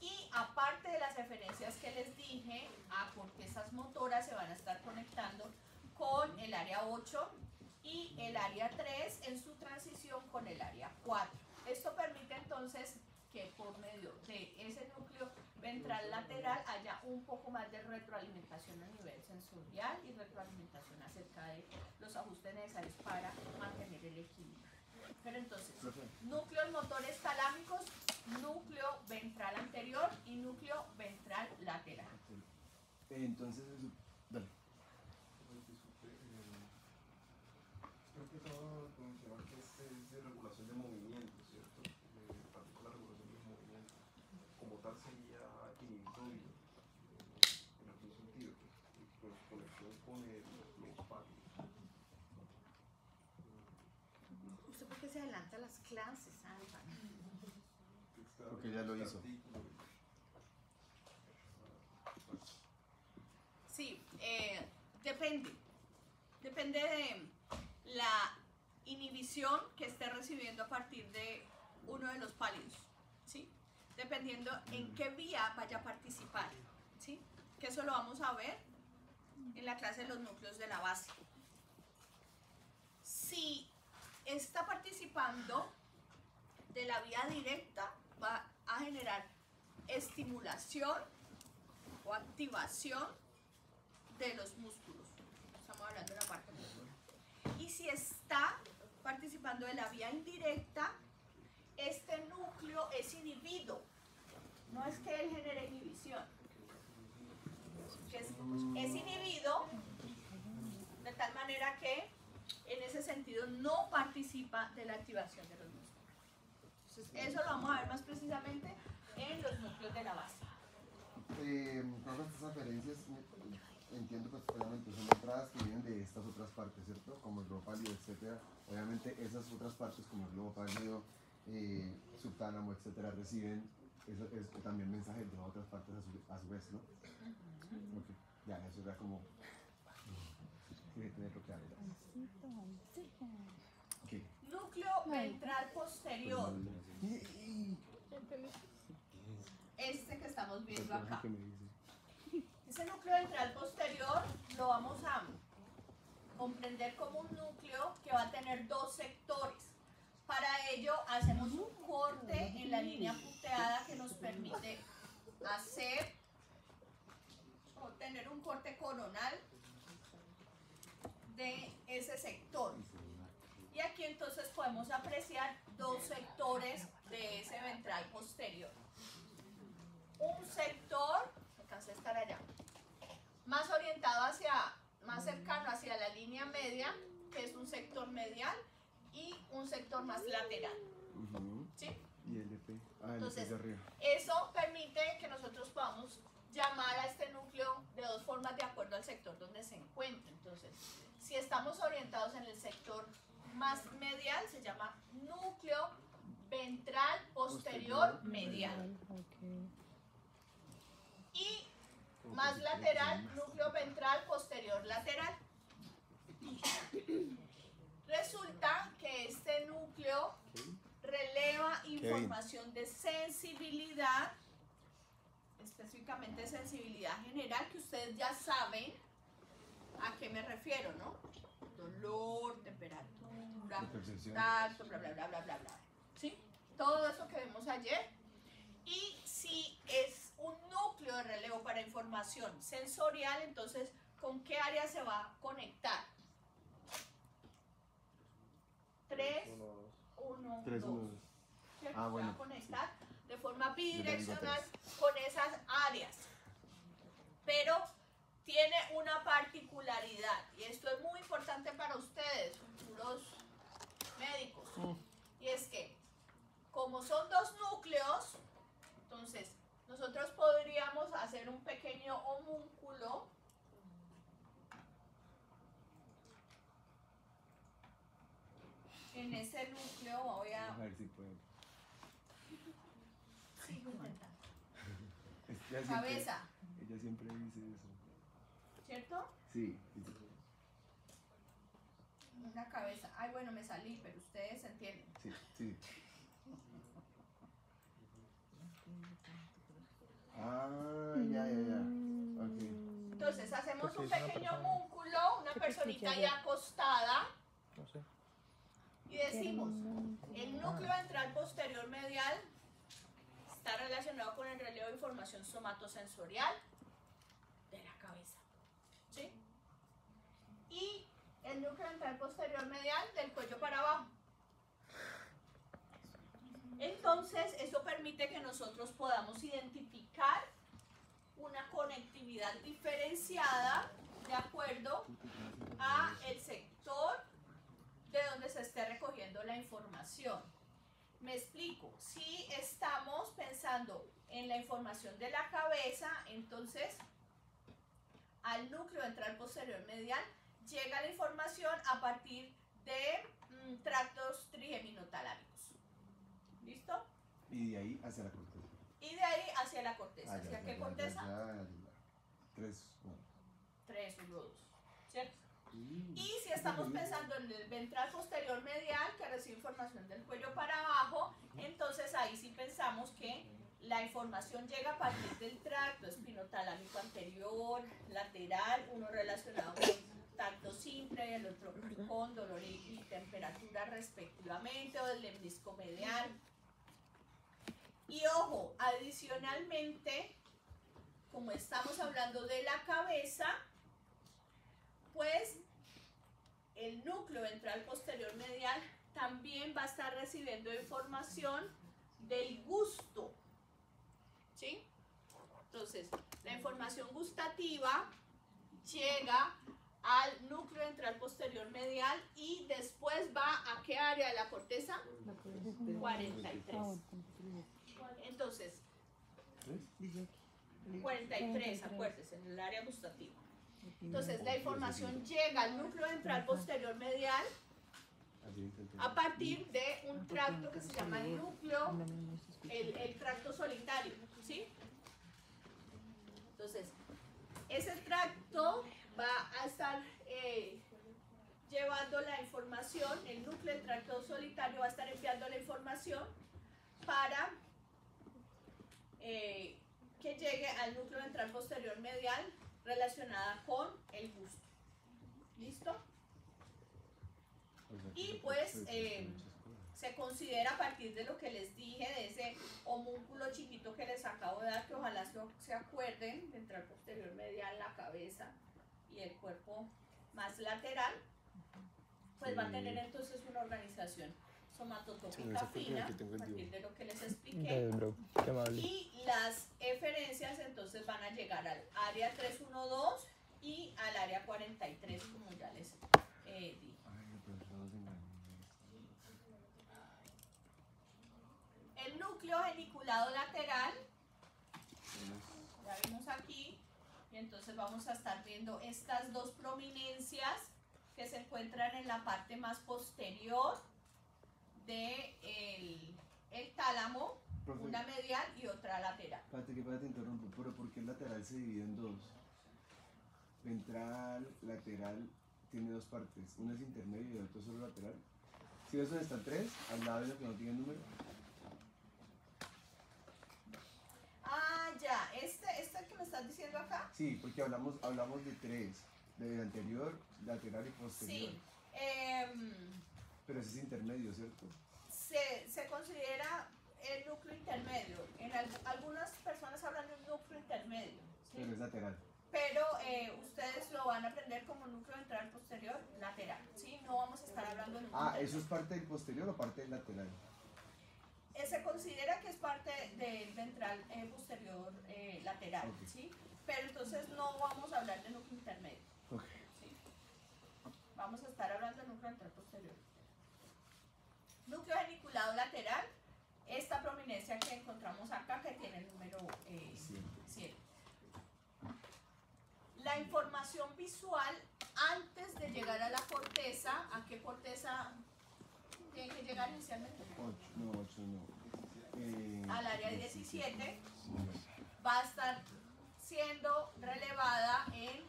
Y aparte de las eferencias que les dije, a cortezas motoras se van a estar conectando con el área 8 y el área 3 en su transición con el área 4. Esto permite entonces que por medio de ese núcleo ventral lateral haya un poco más de retroalimentación a nivel sensorial y retroalimentación acerca de los ajustes necesarios para mantener el equilibrio. Pero entonces, núcleos motores talámicos, núcleo ventral anterior y núcleo ventral lateral.
Entonces, dale.
Creo que todo mencionar que este es de regulación de movimiento, ¿cierto? Particular regulación de movimiento. Como tal sería inhibitorio, en algún sentido, pues conexión con los pálidos.
¿Usted por qué se adelanta a las clases, Álvaro?
Porque ya lo hizo.
Sí, depende. Depende de la inhibición que esté recibiendo a partir de uno de los pálidos, ¿sí? Dependiendo en qué vía vaya a participar, ¿sí? Que eso lo vamos a ver en la clase de los núcleos de la base. Si está participando de la vía directa, va a generar estimulación o activación de los músculos. Estamos hablando de la parte muscular. Y si está participando de la vía indirecta, este núcleo es inhibido. No es que él genere inhibición. Es inhibido de tal manera que en ese sentido no participa de la activación de los músculos. Entonces, eso lo vamos a ver más precisamente en los núcleos de la base.
Todas estas referencias, entiendo pues obviamente son entradas que vienen de estas otras partes, ¿cierto? Como el globo pálido, etcétera. Obviamente esas otras partes como el globo pálido, subtálamo, etcétera, reciben también mensajes de otras partes a su vez, ¿no? Okay. Ya, eso era como... Tiene que tenerlo claro. Okay.
Núcleo ventral posterior. Este que estamos viendo acá. Ese núcleo ventral posterior lo vamos a comprender como un núcleo que va a tener dos sectores. Para ello hacemos un corte en la línea punteada que nos permite hacer o tener un corte coronal de ese sector. Y aquí entonces podemos apreciar dos sectores de ese ventral posterior. Un sector, alcancé a estar allá, más orientado más cercano hacia la línea media, que es un sector medial, y un sector más lateral. ¿Sí?
Y LP.
Entonces,
de arriba.
eso permite que nosotros podamos llamar a este núcleo de dos formas de acuerdo al sector donde se encuentra. Entonces, si estamos orientados en el sector más medial, se llama núcleo ventral posterior medial. Y más lateral, núcleo ventral posterior lateral. Resulta que este núcleo releva información de sensibilidad, específicamente sensibilidad general, que ustedes ya saben a qué me refiero, ¿no? Dolor, temperatura, tacto, bla, bla, bla, bla, bla, bla. ¿Sí? Todo eso que vimos ayer. Y si es un núcleo de relevo para información sensorial, entonces, ¿con qué área se va a conectar? 3, 1, 2. ¿Cierto?
Ah, bueno.
Se va a conectar de forma bidireccional con esas áreas. Pero tiene una particularidad, y esto es muy importante para ustedes, futuros médicos, y es que como son dos núcleos, entonces nosotros podríamos hacer un pequeño homúnculo en ese núcleo. Voy a
ver si puedo.
Sigo intentando.
Cabeza.
Cabeza.
Ella siempre dice eso.
¿Cierto?
Sí.
Una cabeza. Ay, bueno, me salí, pero ustedes entienden.
Sí, sí. Ah, ya. Okay.
Entonces hacemos un pequeño homúnculo, una personita ahí acostada.
No sé.
Y decimos, el núcleo ventral posterior medial está relacionado con el relevo de información somatosensorial de la cabeza. ¿Sí? Y el núcleo ventral posterior medial del cuello para abajo. entonces eso permite que nosotros podamos identificar una conectividad diferenciada de acuerdo a el sector de donde se esté recogiendo la información. Me explico, si estamos pensando en la información de la cabeza, entonces al núcleo ventral posterior medial llega la información a partir de tractos trigeminotalámicos. ¿Listo?
Y de ahí hacia la corteza.
Y de ahí hacia la corteza. ¿Hacia qué corteza?
3, 1.
3, 1, 2. ¿Cierto? Y si estamos pensando en el ventral posterior medial que recibe información del cuello para abajo, entonces ahí sí pensamos que la información llega a partir del tracto espinotalámico anterior, lateral, uno relacionado con tacto simple y el otro con dolor y temperatura respectivamente, o del lemnisco medial. Y ojo, adicionalmente, como estamos hablando de la cabeza, pues el núcleo ventral posterior medial también va a estar recibiendo información del gusto, ¿sí? Entonces, la información gustativa llega al núcleo ventral posterior medial y después va a ¿qué área de la corteza? 43. Entonces, 43, acuérdense, en el área gustativa. Entonces, la información llega al núcleo ventral posterior medial a partir de un tracto que se llama el núcleo, el tracto solitario, ¿sí? Entonces, ese tracto va a estar llevando la información, el núcleo del tracto solitario va a estar enviando la información para que llegue al núcleo ventral posterior medial relacionada con el gusto. ¿Listo? Y pues se considera a partir de lo que les dije, de ese homúnculo chiquito que les acabo de dar, que ojalá se acuerden, ventral posterior medial, la cabeza y el cuerpo más lateral, pues va a tener entonces una organización somatotópica fina, a partir de lo que les expliqué, y las eferencias entonces van a llegar al área 312 y al área 43, como ya les dije. El núcleo geniculado lateral, ya vimos aquí, y entonces vamos a estar viendo estas dos prominencias que se encuentran en la parte más posterior del tálamo, una medial y otra lateral.
Espérate que te interrumpo, pero ¿por qué el lateral se divide en dos? Ventral, lateral, tiene dos partes, una es intermedio y la otra solo lateral. Si ves donde están tres, al lado de los que no tienen número.
Ah, ya, este que me estás diciendo acá.
Sí, porque hablamos de tres, del anterior, lateral y posterior.
Sí.
Pero ese es intermedio, ¿cierto?
Se considera el núcleo intermedio. Algunas personas hablan de un núcleo intermedio, ¿sí?
Pero es lateral.
Pero ustedes lo van a aprender como núcleo ventral posterior lateral, ¿sí? No vamos a estar hablando de núcleo intermedio.
¿Eso es parte del posterior o parte del lateral?
Se considera que es parte del ventral posterior lateral,
Okay.
¿sí? Pero entonces no vamos a hablar de núcleo intermedio.
Okay.
¿Sí? Vamos a estar hablando de núcleo ventral posterior. Núcleo geniculado lateral, esta prominencia que encontramos acá que tiene el número 7. La información visual antes de llegar a la corteza, ¿a qué corteza tiene que llegar inicialmente?
8 no.
Al área 17, va a estar siendo relevada en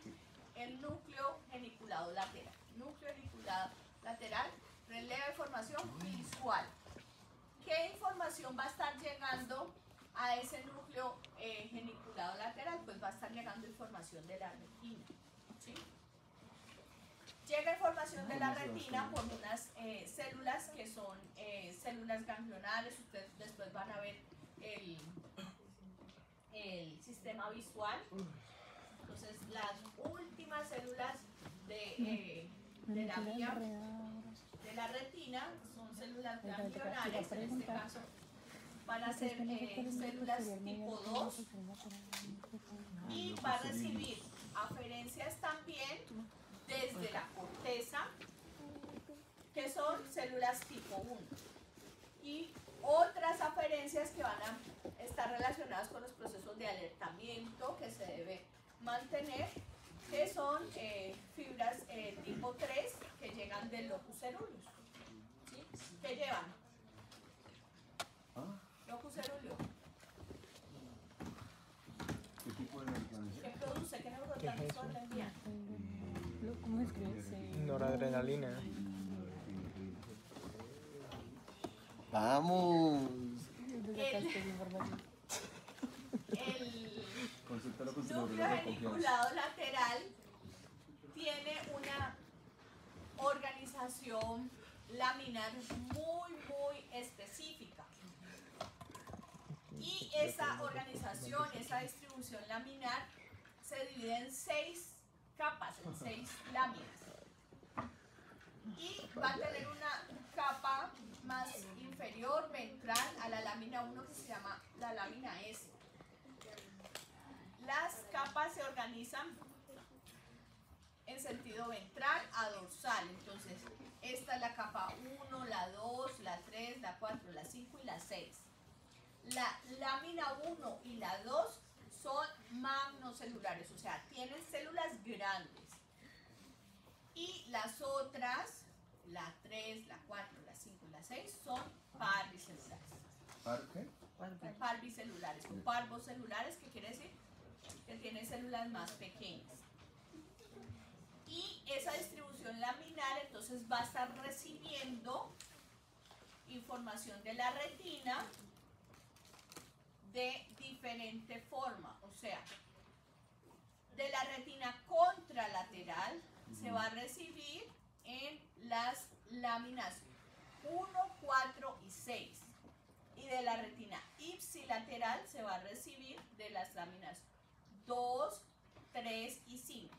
el núcleo geniculado lateral. Núcleo geniculado lateral releva información visual. ¿Qué información va a estar llegando a ese núcleo geniculado lateral? Pues va a estar llegando información de la retina, ¿sí? Llega información de la retina por unas células que son células ganglionales. Ustedes después van a ver el sistema visual. Entonces, las últimas células de la vía de la retina son células ganglionales, en este caso van a ser células tipo 2 y va a recibir aferencias también desde la corteza, que son células tipo 1, y otras aferencias que van a estar relacionadas con los procesos de alertamiento que se debe mantener, que son fibras tipo 3 que llegan del locus ceruleus. ¿Sí? ¿Qué llevan? Locus ceruleus.
¿Qué tipo de neurotransmisor?
¿Qué produce? ¿Qué neurotransmisor le envían?
¿Cómo escribes?
Noradrenalina.
¡Vamos!
El
Consúltalo con su
núcleo
neurólogo de confianza.
geniculado lateral tiene una organización laminar muy específica. Y esa organización, esa distribución laminar, se divide en 6 capas, en 6 láminas. Y va a tener una capa más inferior, ventral, a la lámina 1, que se llama la lámina S. Las capas se organizan en sentido ventral a dorsal. Entonces, esta es la capa 1, la 2, la 3, la 4, la 5 y la 6. La lámina 1 y la 2 son magnocelulares, o sea, tienen células grandes. Y las otras, la 3, la 4, la 5 y la 6, son parvicelulares.
¿Par qué?
Parvicelulares o parvocelulares, que quiere decir que tienen células más pequeñas. Y esa distribución laminar entonces va a estar recibiendo información de la retina de diferente forma, o sea, de la retina contralateral se va a recibir en las láminas 1, 4 y 6, y de la retina ipsilateral se va a recibir de las láminas 2, 3 y 5,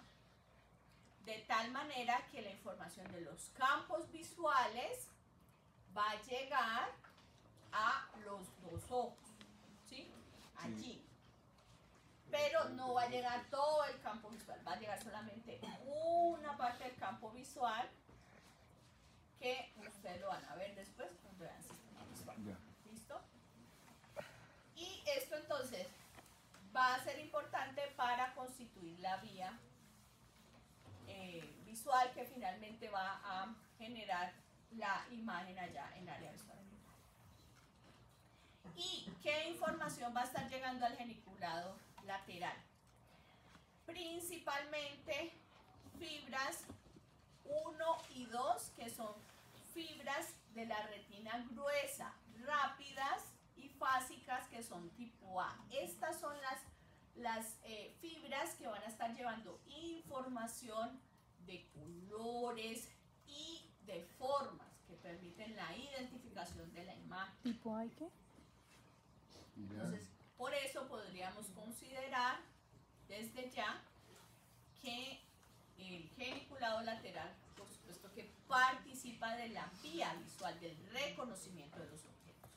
de tal manera que la información de los campos visuales va a llegar a los dos ojos, ¿sí? Allí. Pero no va a llegar todo el campo visual, va a llegar solamente una parte del campo visual, que ustedes lo van a ver después cuando vean el sistema visual. ¿Listo? Y esto entonces va a ser importante para constituir la vía visual que finalmente va a generar la imagen allá en área visual. ¿Y qué información va a estar llegando al geniculado lateral? Principalmente fibras 1 y 2, que son fibras de la retina gruesa, rápidas y fásicas, que son tipo A. Estas son las fibras que van a estar llevando información de colores y de formas que permiten la identificación de la imagen.
¿Tipo A y qué?
Entonces, por eso podríamos considerar desde ya que el geniculado lateral, por supuesto que participa de la vía visual, del reconocimiento de los objetos.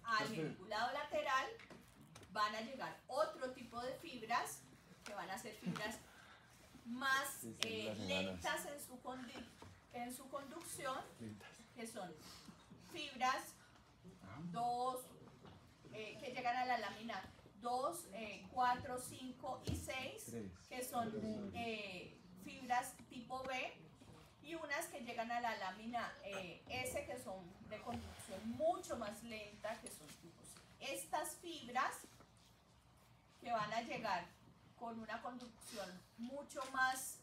Al geniculado lateral van a llegar otro tipo de fibras, que van a ser fibras más lentas en su conducción, que son fibras 2, que llegan a la lámina 2, 4, 5 y 6, que son fibras tipo B, y unas que llegan a la lámina S, que son de conducción mucho más lenta, que son tipo C. Estas fibras que van a llegar con una conducción mucho más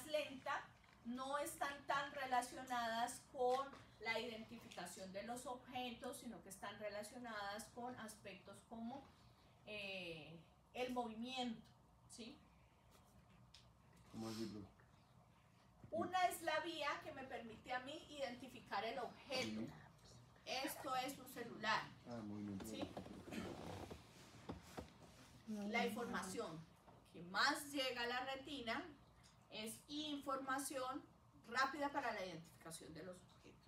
lenta, no están tan relacionadas con la identificación de los objetos, sino que están relacionadas con aspectos como el movimiento, ¿sí?
¿Cómo decirlo?
Una es la vía que me permite a mí identificar el objeto. Esto es un celular, ¿sí? La información que más llega a la retina es información rápida para la identificación de los objetos.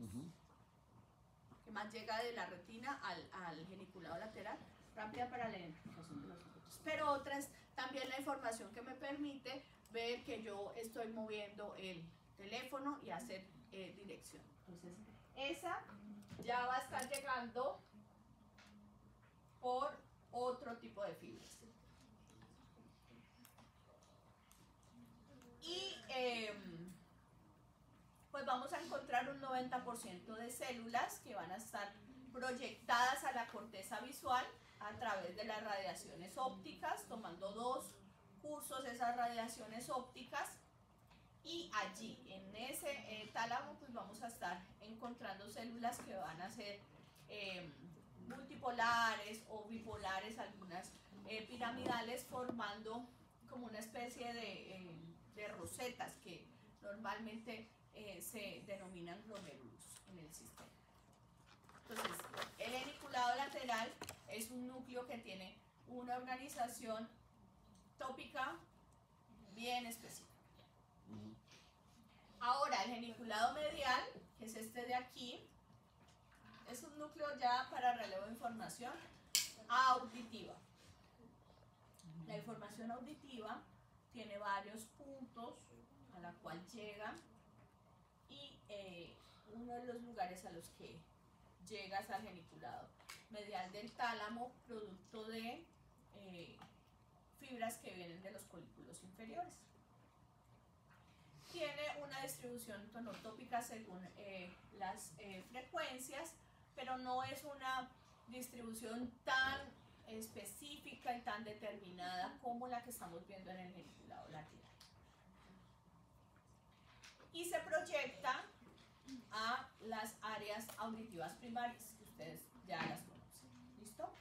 que más llega de la retina al geniculado lateral, rápida para la identificación de los objetos. Pero otras, también la información que me permite ver que yo estoy moviendo el teléfono y hacer dirección. Entonces, esa ya va a estar llegando por otro tipo de fibras. Y pues vamos a encontrar un 90% de células que van a estar proyectadas a la corteza visual a través de las radiaciones ópticas, tomando 2 cursos esas radiaciones ópticas, y allí en ese tálamo pues vamos a estar encontrando células que van a ser multipolares o bipolares, algunas piramidales, formando como una especie de rosetas que normalmente se denominan glomérulos en el sistema. Entonces, el geniculado lateral es un núcleo que tiene una organización tópica bien específica. Ahora, el geniculado medial, que es este de aquí, es un núcleo ya para relevo de información auditiva. La información auditiva tiene varios puntos a la cual llega, y uno de los lugares a los que llegas al geniculado medial del tálamo, producto de fibras que vienen de los folículos inferiores. Tiene una distribución tonotópica según las frecuencias, pero no es una distribución tan específica y tan determinada como la que estamos viendo en el geniculado lateral. Y se proyecta a las áreas auditivas primarias, que ustedes ya las conocen. ¿Listo?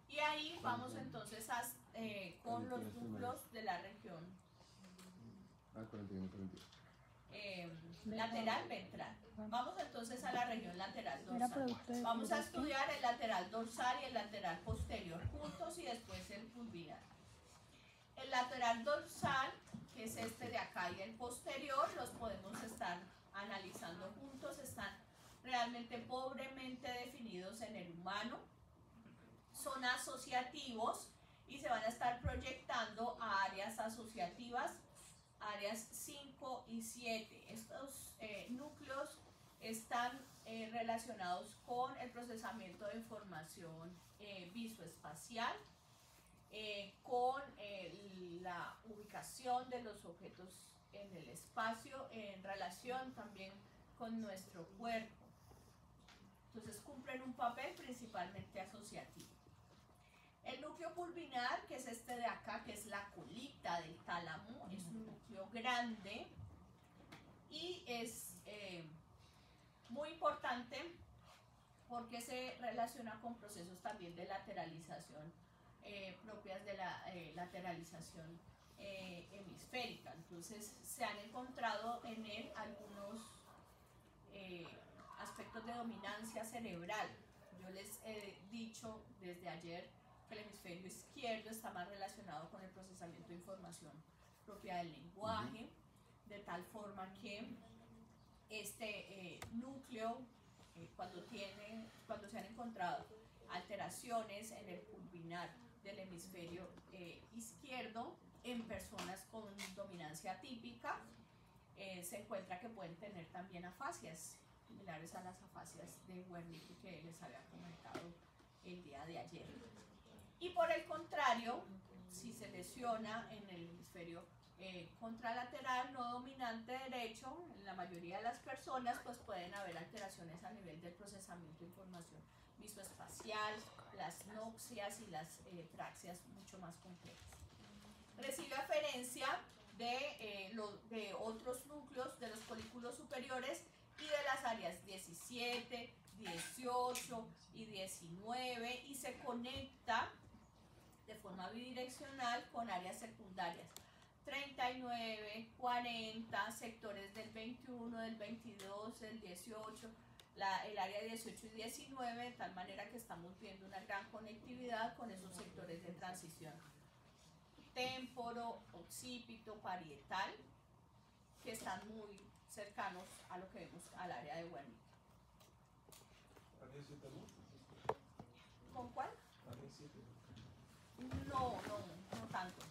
Y ahí vamos entonces con los núcleos de la región lateral ventral. Vamos entonces a la región lateral dorsal. Vamos a estudiar el lateral dorsal y el lateral posterior juntos y después el pulvinar. El lateral dorsal, que es este de acá, y el posterior, los podemos estar analizando juntos. Están realmente pobremente definidos en el humano. Son asociativos y se van a estar proyectando a áreas asociativas, áreas 5 y 7. Estos núcleos están relacionados con el procesamiento de información visoespacial, con la ubicación de los objetos en el espacio, en relación también con nuestro cuerpo. Entonces cumplen un papel principalmente asociativo. El núcleo pulvinar, que es este de acá, que es la colita del tálamo, es un núcleo grande y es muy importante porque se relaciona con procesos también de lateralización propias de la lateralización hemisférica. Entonces se han encontrado en él algunos aspectos de dominancia cerebral. Yo les he dicho desde ayer que el hemisferio izquierdo está más relacionado con el procesamiento de información propia del lenguaje, de tal forma que este núcleo, cuando se han encontrado alteraciones en el pulvinar del hemisferio izquierdo en personas con dominancia atípica, se encuentra que pueden tener también afasias similares a las afasias de Wernicke que les había comentado el día de ayer. Y por el contrario, si se lesiona en el hemisferio contralateral no dominante derecho, en la mayoría de las personas pues pueden haber alteraciones a nivel del procesamiento de información visoespacial, las noxias y las praxias mucho más complejas. Recibe aferencia de otros núcleos de los folículos superiores y de las áreas 17, 18 y 19 y se conecta de forma bidireccional con áreas secundarias 39, 40, sectores del 21, del 22, del 18, el área 18 y 19, de tal manera que estamos viendo una gran conectividad con esos sectores de transición temporo, occipito, parietal, que están muy cercanos a lo que vemos al área de Guernica.
¿Área 7 no?
¿Con cuál?
¿Área 7?
No tanto.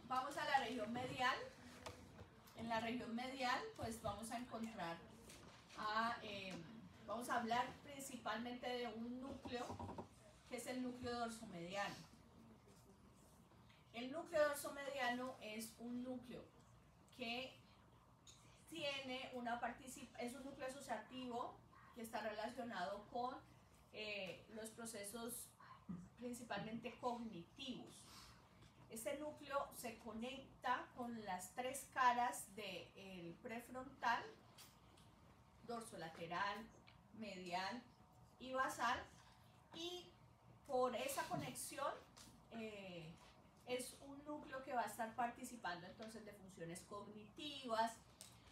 Vamos a la región medial. En la región medial, pues vamos a encontrar, vamos a hablar principalmente de un núcleo, que es el núcleo dorsomediano. El núcleo dorsomediano es un núcleo que tiene es un núcleo asociativo que está relacionado con los procesos principalmente cognitivos. Este núcleo se conecta con las tres caras del prefrontal, dorsolateral, medial y basal, y por esa conexión es un núcleo que va a estar participando entonces de funciones cognitivas,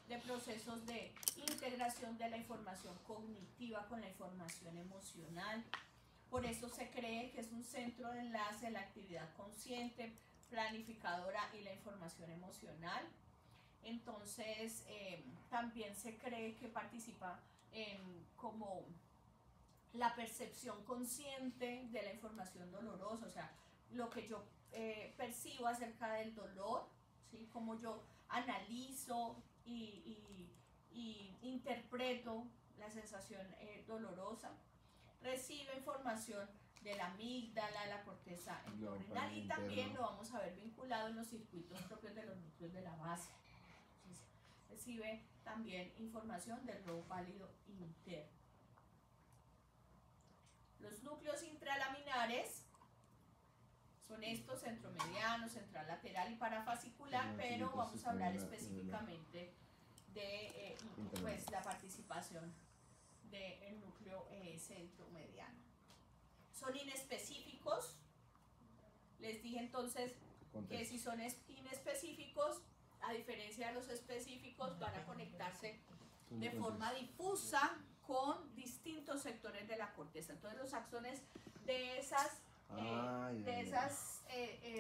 de procesos de integración de la información cognitiva con la información emocional. Por eso se cree que es un centro de enlace de la actividad consciente, planificadora y la información emocional. Entonces también se cree que participa en como la percepción consciente de la información dolorosa, o sea, lo que yo percibo acerca del dolor, ¿sí? Cómo yo analizo y interpreto la sensación dolorosa. Recibe información de la amígdala, la corteza entorrinal, y también lo vamos a ver vinculado en los circuitos propios de los núcleos de la base. Entonces, recibe también información del lobo pálido interno. Los núcleos intralaminares son estos: centromediano, central-lateral y parafascicular, pero vamos a hablar específicamente de pues, la participación del núcleo centromediano. Son inespecíficos. Les dije entonces que si son inespecíficos, a diferencia de los específicos, van a conectarse de forma difusa con distintos sectores de la corteza. Entonces los axones de esas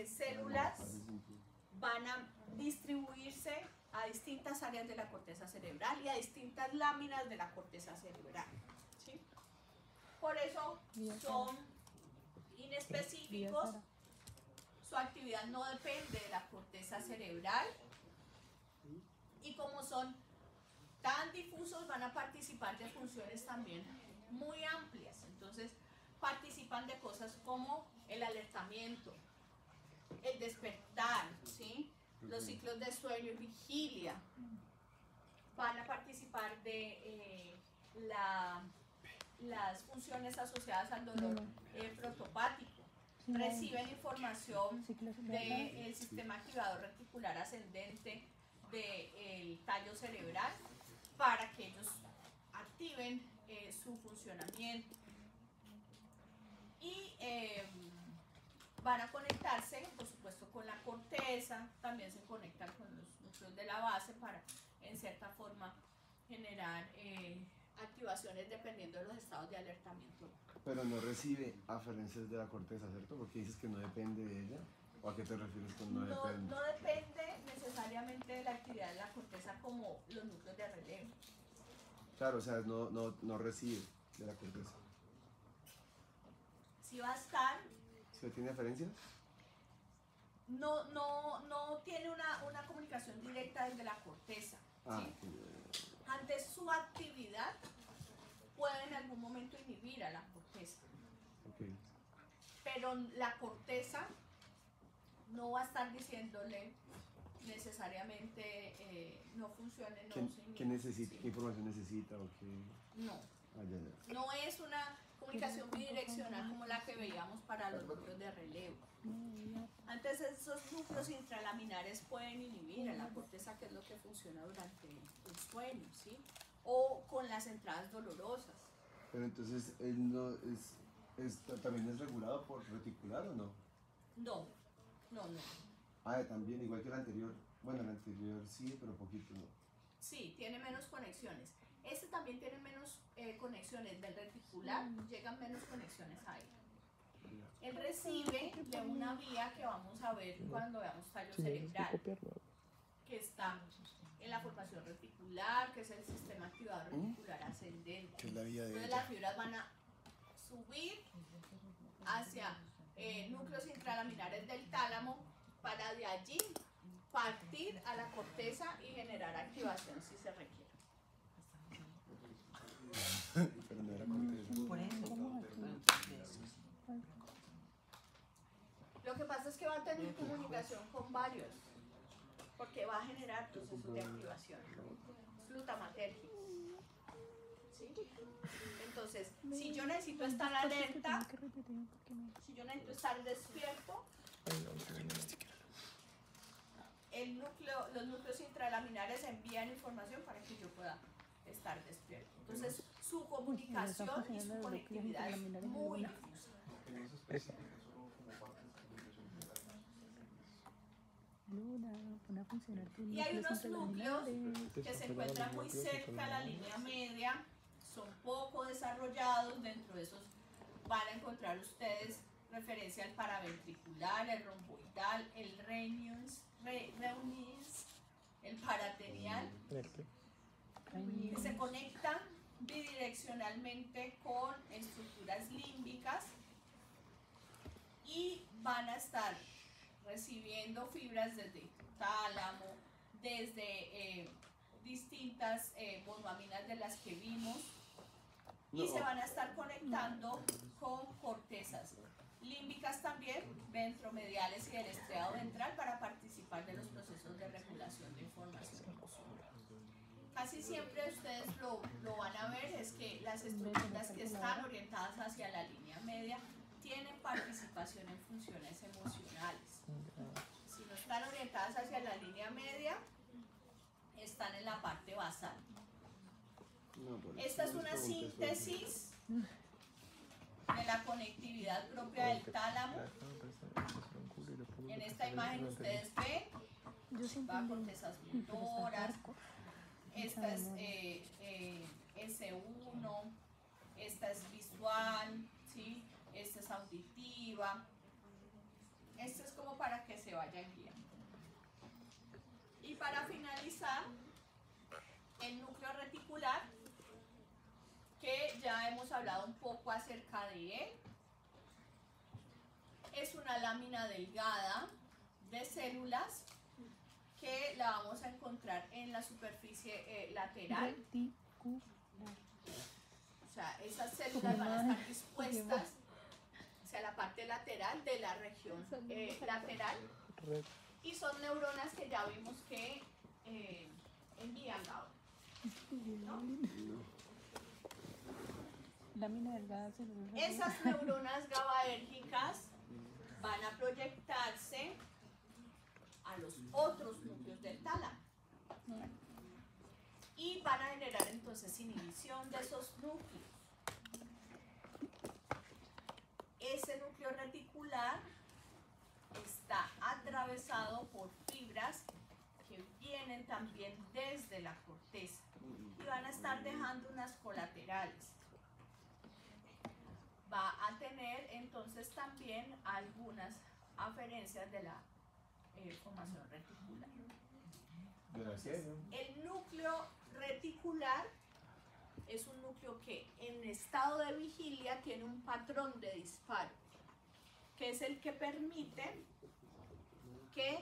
células van a distribuirse a distintas áreas de la corteza cerebral y a distintas láminas de la corteza cerebral, ¿sí? Por eso son inespecíficos, su actividad no depende de la corteza cerebral, y como son tan difusos van a participar de funciones también muy amplias. Entonces participan de cosas como el alertamiento, el despertar, ¿sí? Los ciclos de sueño y vigilia. Van a participar de las funciones asociadas al dolor protopático. Reciben información del sistema activador reticular ascendente del tallo cerebral para que ellos activen su funcionamiento. Y van a conectarse, por supuesto, con la corteza, también se conectan con los núcleos de la base para, en cierta forma, generar activaciones dependiendo de los estados de alertamiento.
Pero no recibe aferencias de la corteza, ¿cierto? Porque dices que no depende de ella. ¿O a qué te refieres con no depende?
No depende necesariamente de la actividad de la corteza como los núcleos de relevo.
Claro, o sea, no recibe de la corteza.
Si va a estar...
¿Se tiene aferencias?
No tiene una comunicación directa desde la corteza. ¿Sí? Ante su actividad puede en algún momento inhibir a la corteza.
Okay.
Pero la corteza no va a estar diciéndole necesariamente no funcione, no se inhibe.
¿Qué necesita? ¿Qué información necesita? ¿O qué?
No. No es una comunicación bidireccional como la que veíamos para los núcleos de relevo. Antes esos núcleos intralaminares pueden inhibir a la corteza, que es lo que funciona durante el sueño, ¿sí? O con las entradas dolorosas.
Pero entonces él no también es regulado por reticular ¿o no?
No.
También igual que el anterior. Bueno, el anterior sí, pero poquito no.
Sí, tiene menos conexiones. Este también tiene menos conexiones del reticular, llegan menos conexiones a él. Él recibe de una vía que vamos a ver cuando veamos tallo
Si necesitas
cerebral,
copiarlo.
que está en la formación reticular, que es el sistema activador reticular ascendente.
Que es la vía de
Entonces
ella.
las fibras van a subir hacia núcleos intralaminares del tálamo para de allí partir a la corteza y generar activación si se requiere.
Pero no era corteza.
Por eso.
Lo que pasa es que va a tener comunicación con varios, porque va a generar procesos de activación glutamatérgicos. ¿Sí? Entonces, si yo necesito estar alerta, si yo necesito estar despierto, los núcleos intralaminares envían información para que yo pueda estar despierto. Entonces, su comunicación y su conectividad es muy difusa.
Esa.
Y hay unos núcleos que se encuentran muy cerca a la línea media, son poco desarrollados. Dentro de esos van a encontrar ustedes referencia al paraventricular, el romboidal, el reunions, el paratenial, que se conectan bidireccionalmente con estructuras límbicas y van a estar recibiendo fibras desde tálamo, desde distintas monoaminas de las que vimos, y se van a estar conectando con cortezas límbicas también, ventromediales y del estriado ventral para participar de los procesos de regulación de información. Casi siempre ustedes lo van a ver, es que las estructuras que están orientadas hacia la línea media tienen participación en funciones emocionales. Si no están orientadas hacia la línea media, están en la parte basal. Esta es una síntesis de la conectividad propia del tálamo. En esta imagen ustedes ven, va a cortezas motoras, esta es S1, esta es visual, ¿sí? Esta es auditiva. Esto es como para que se vayan guiando. Y para finalizar, el núcleo reticular, que ya hemos hablado un poco acerca de él. Es una lámina delgada de células que la vamos a encontrar en la superficie lateral. O sea, esas células van a estar dispuestas hacia la parte lateral de la región lateral, y son neuronas que ya vimos que envían GABA, ¿no? Esas neuronas GABAérgicas van a proyectarse a los otros núcleos del tálamo y van a generar entonces inhibición de esos núcleos. Ese núcleo reticular está atravesado por fibras que vienen también desde la corteza y van a estar dejando unas colaterales. Va a tener entonces también algunas aferencias de la formación reticular.
Entonces,
el núcleo reticular es un núcleo que en estado de vigilia tiene un patrón de disparo, que es el que permite que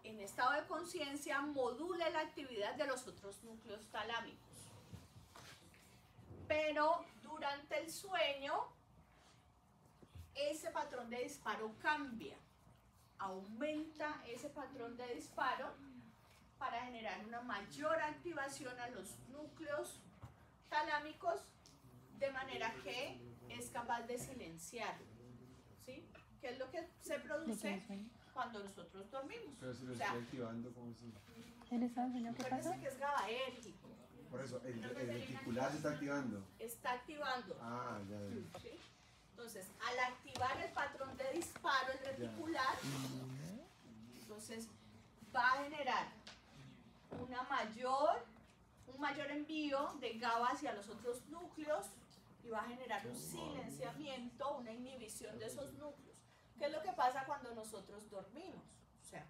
en estado de conciencia module la actividad de los otros núcleos talámicos. Pero durante el sueño, ese patrón de disparo cambia, aumenta ese patrón de disparo para generar una mayor activación a los núcleos talámicos, de manera que es capaz de silenciar, ¿sí? ¿Qué es lo que se produce cuando nosotros dormimos?
pero si lo
O sea,
estoy activando, ¿cómo si?
¿En esa enseñó qué pasa?
acuérdense que es GABAérgico,
Por eso, el reticular se está activando.
está activando.
Ah, ya.
¿Sí? Entonces, al activar el patrón de disparo, el reticular, entonces va a generar un mayor envío de GABA hacia los otros núcleos y y va a generar un silenciamiento, una inhibición de esos núcleos. ¿Qué es lo que pasa cuando nosotros dormimos? O sea,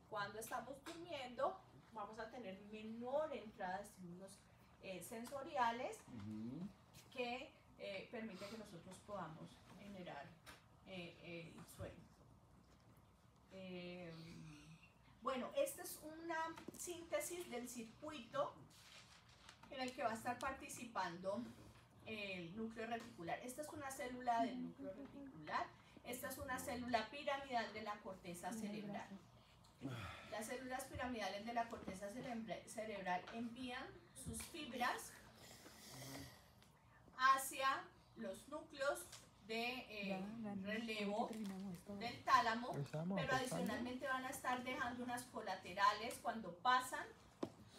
cuando estamos durmiendo vamos a tener menor entrada de estímulos sensoriales que permite que nosotros podamos generar el sueño. Bueno, esta es una síntesis del circuito en el que va a estar participando el núcleo reticular. Esta es una célula del núcleo reticular. Esta es una célula piramidal de la corteza cerebral. Las células piramidales de la corteza cerebral envían sus fibras hacia los núcleos de relevo del tálamo, pero adicionalmente van a estar dejando unas colaterales cuando pasan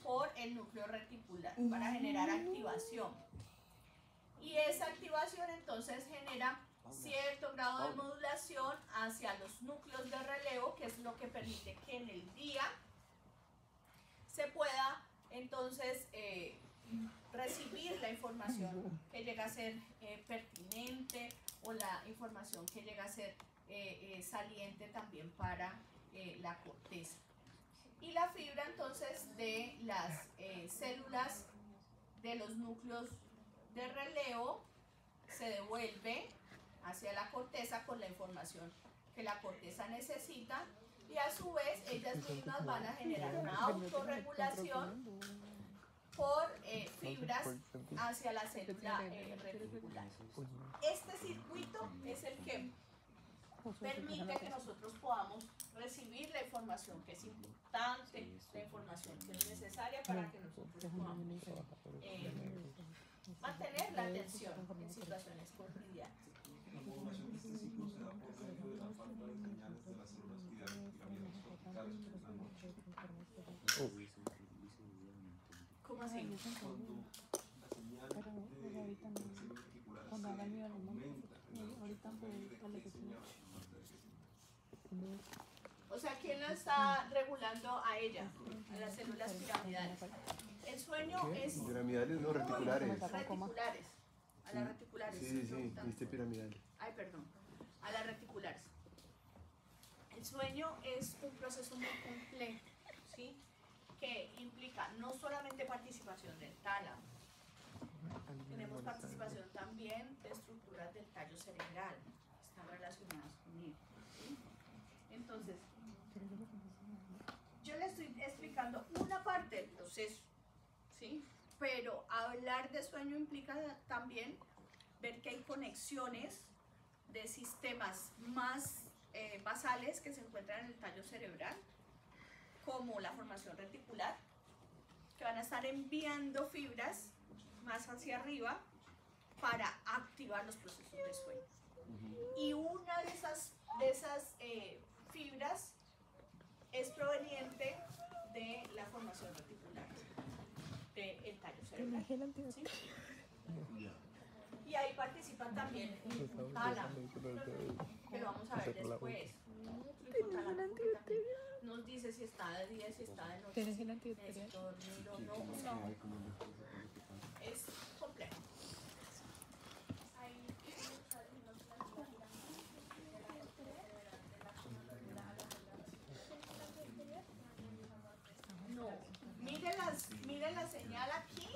por el núcleo reticular para generar activación. Y esa activación entonces genera cierto grado de modulación hacia los núcleos de relevo, que es lo que permite que en el día se pueda entonces recibir la información que llega a ser pertinente o la información que llega a ser saliente también para la corteza. Y la fibra entonces de las células de los núcleos de relevo se devuelve hacia la corteza con la información que la corteza necesita, y a su vez ellas mismas van a generar una autorregulación por fibras hacia la célula reticular. Este circuito es el que permite que nosotros podamos recibir la información que es importante, la información que es necesaria para que nosotros podamos mantener la atención en situaciones cotidianas.
La formación de este ciclo se da por medio de la falta de señales de las células piramidales corticales por la noche.
¿Cómo así?
Cuando la señal de las células reticulares aumenta
o sea, ¿quién la está regulando a ella? A las células piramidales. El sueño es
Piramidales, no, reticulares.
reticulares. A las reticulares.
Sí, viste piramidal.
Ay, perdón. A las reticulares. El sueño es un proceso muy complejo, ¿sí? Que implica no solamente participación del tálamo, tenemos participación también de estructuras del tallo cerebral, que están relacionadas con él, ¿sí? Entonces, yo le estoy explicando una parte del proceso, ¿sí? Pero hablar de sueño implica también ver que hay conexiones de sistemas más basales que se encuentran en el tallo cerebral, como la formación reticular, que van a estar enviando fibras más hacia arriba para activar los procesos de sueño. Y una de esas fibras es proveniente de la formación reticular del tallo cerebral, ¿sí? Y ahí participa también el hipotálamo, que lo vamos a ver después. El hipotálamo nos dice si está de día, si está de noche, si necesito dormir o no. O sea, es complejo. No, mire la señal aquí.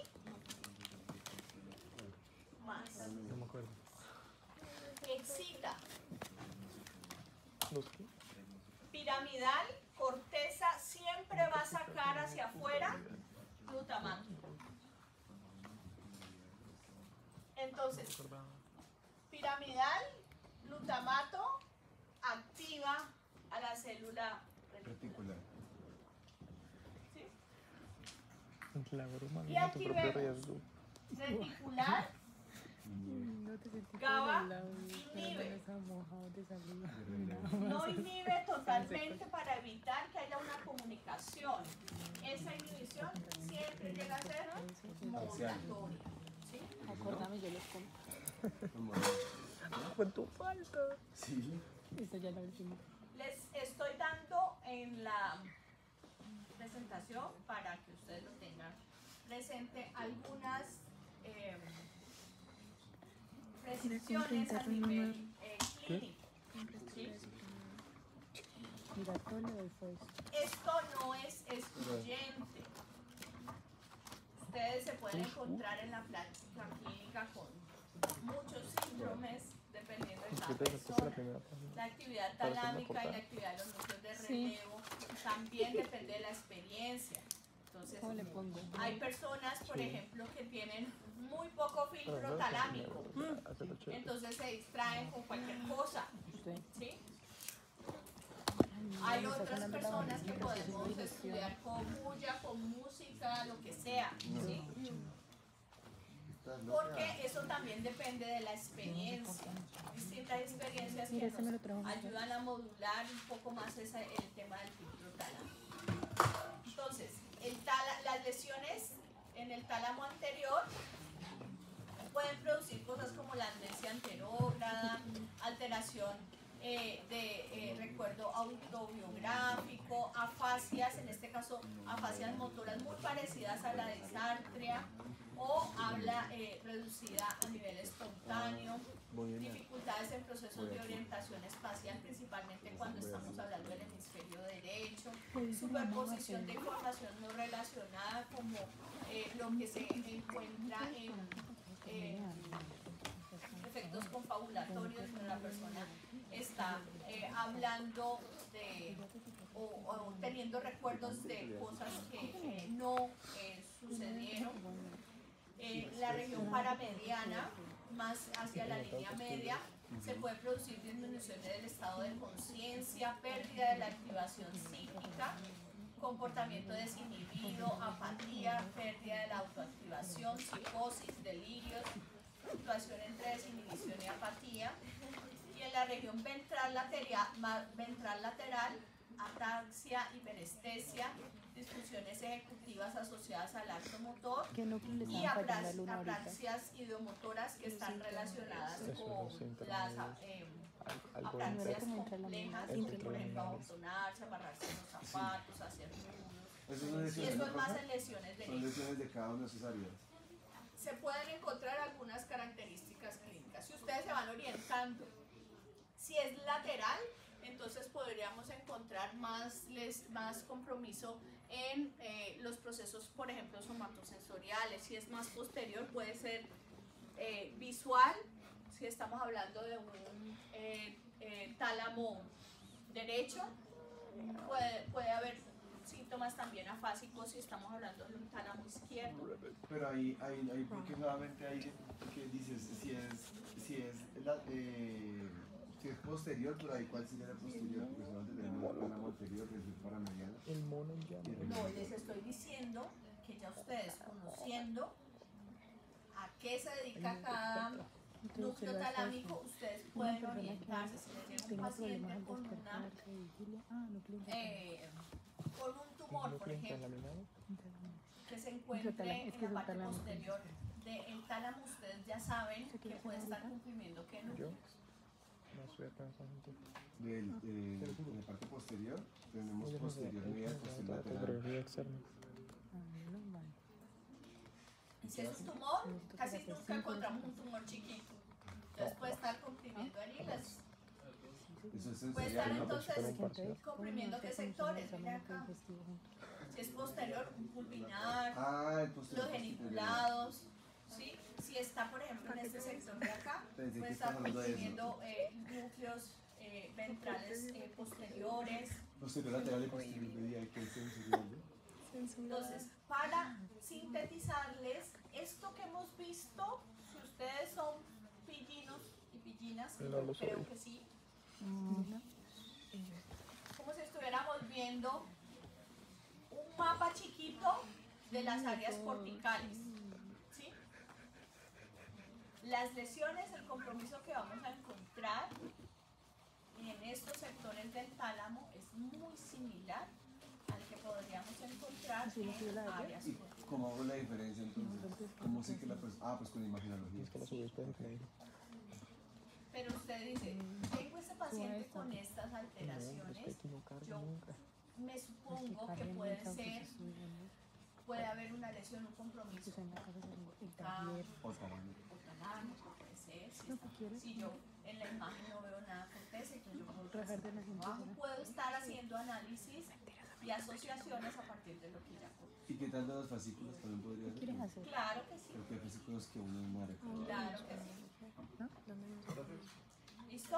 Más.
No me acuerdo.
Excita.
¿Los qué?
Piramidal, corteza, siempre va a sacar hacia afuera glutamato. Entonces, piramidal, glutamato, activa a la célula reticular. ¿Sí?
La broma
Y
de tu
aquí
propio
vemos
riesgo.
reticular, GABA inhibe. No inhibe totalmente para evitar que haya una comunicación. Esa inhibición siempre llega a ser modulatoria. ¿Sí?
Acordame, yo los compro.
Fue tu falta.
Sí.
Esta ya la última.
Les estoy dando en la presentación, para que ustedes lo tengan presente, algunas decisiones a nivel clínico. ¿Sí?
Mira, todo le doy fue esto.
Esto no es excluyente. Ustedes se pueden encontrar en la práctica clínica con muchos síndromes dependiendo de cada persona. La actividad talámica y la actividad de los núcleos de relevo también depende de la experiencia. Entonces,
¿Cómo le pongo?
hay personas, por ejemplo, que tienen muy poco filtro talámico. Entonces se distraen con cualquier cosa. ¿Sí? Hay otras personas que podemos estudiar con bulla, con música, lo que sea. ¿Sí? Porque eso también depende de la experiencia. Distintas experiencias que nos ayudan a modular un poco más el tema del filtro talámico. Entonces, las lesiones en el tálamo anterior pueden producir cosas como la amnesia anterógrada, alteración de recuerdo autobiográfico, afasias, en este caso afasias motoras muy parecidas a la disartria, o habla reducida a nivel espontáneo, dificultades en procesos de orientación espacial, principalmente cuando estamos hablando del hemisferio derecho, superposición de información no relacionada, como lo que se encuentra en efectos confabulatorios, donde la persona está hablando de o teniendo recuerdos de cosas que no sucedieron. La región paramediana, más hacia la línea media, se puede producir disminución del estado de conciencia, pérdida de la activación psíquica, comportamiento desinhibido, apatía, pérdida de la autoactivación, psicosis, delirios, fluctuación entre desinhibición y apatía. Y en la región ventral lateral, ataxia, hiperestesia, disfunciones ejecutivas asociadas al acto motor y apraxias ideomotoras que están relacionadas con las apraxias complejas, por ejemplo, abotonarse, amarrarse en los zapatos, hacer nudos. Y eso es más en lesiones de
Son lesiones de cada una de sus áreas.
Se pueden encontrar algunas características clínicas. Si ustedes se van orientando, si es lateral, entonces podríamos encontrar más compromiso en los procesos, por ejemplo, somatosensoriales. Si es más posterior, puede ser visual. Si estamos hablando de un tálamo derecho, puede haber síntomas también afásicos si estamos hablando de un tálamo izquierdo.
Pero ahí porque nuevamente hay que dices si es posterior, pero ahí cuál sería la posterior, porque solamente tenemos el tálamo anterior, que es el paramediano.
El mono ya.
No, les estoy diciendo que ya ustedes, conociendo a qué se dedica cada núcleo talámico, ustedes pueden orientarse. Si les llega un paciente con un tumor, por ejemplo, que se encuentre en la parte posterior del tálamo, ustedes ya saben que puede estar comprimiendo qué núcleo.
De la parte posterior tenemos posterior media, posterior lateral.
Y si es un tumor, casi nunca encontramos un tumor chiquito. Entonces puede estar comprimiendo en hilas. Puede estar entonces comprimiendo qué sectores. Mira acá. Si es posterior, un pulvinar, los geniculados. ¿Sí? Si está, por ejemplo, en este sector de acá, puede estar comprimiendo núcleos ventrales posteriores.
Posterior lateral y posterior medial, que es sensorial.
Entonces, para sintetizarles, esto que hemos visto, si ustedes son pillinos y pillinas, creo que sí, como si estuviéramos viendo un mapa chiquito de las áreas corticales. ¿Sí? Las lesiones, el compromiso que vamos a encontrar en estos sectores del tálamo es muy similar al que podríamos encontrar en áreas.
¿Y cómo hago la diferencia entonces? ¿Cómo sé que la persona? Pues con imagenología.
Pero usted dice, tengo este paciente con estas alteraciones, yo me supongo que puede haber una lesión, un compromiso o talámico, puede ser ver si yo en la imagen no veo nada acontece, entonces yo puedo estar haciendo análisis y asociaciones a partir de lo que ya conozco.
¿Y qué tal de los fascículos también podría ser?
Claro que sí.
Porque hay fascículos que uno muere.
Claro que sí. ¿Listo?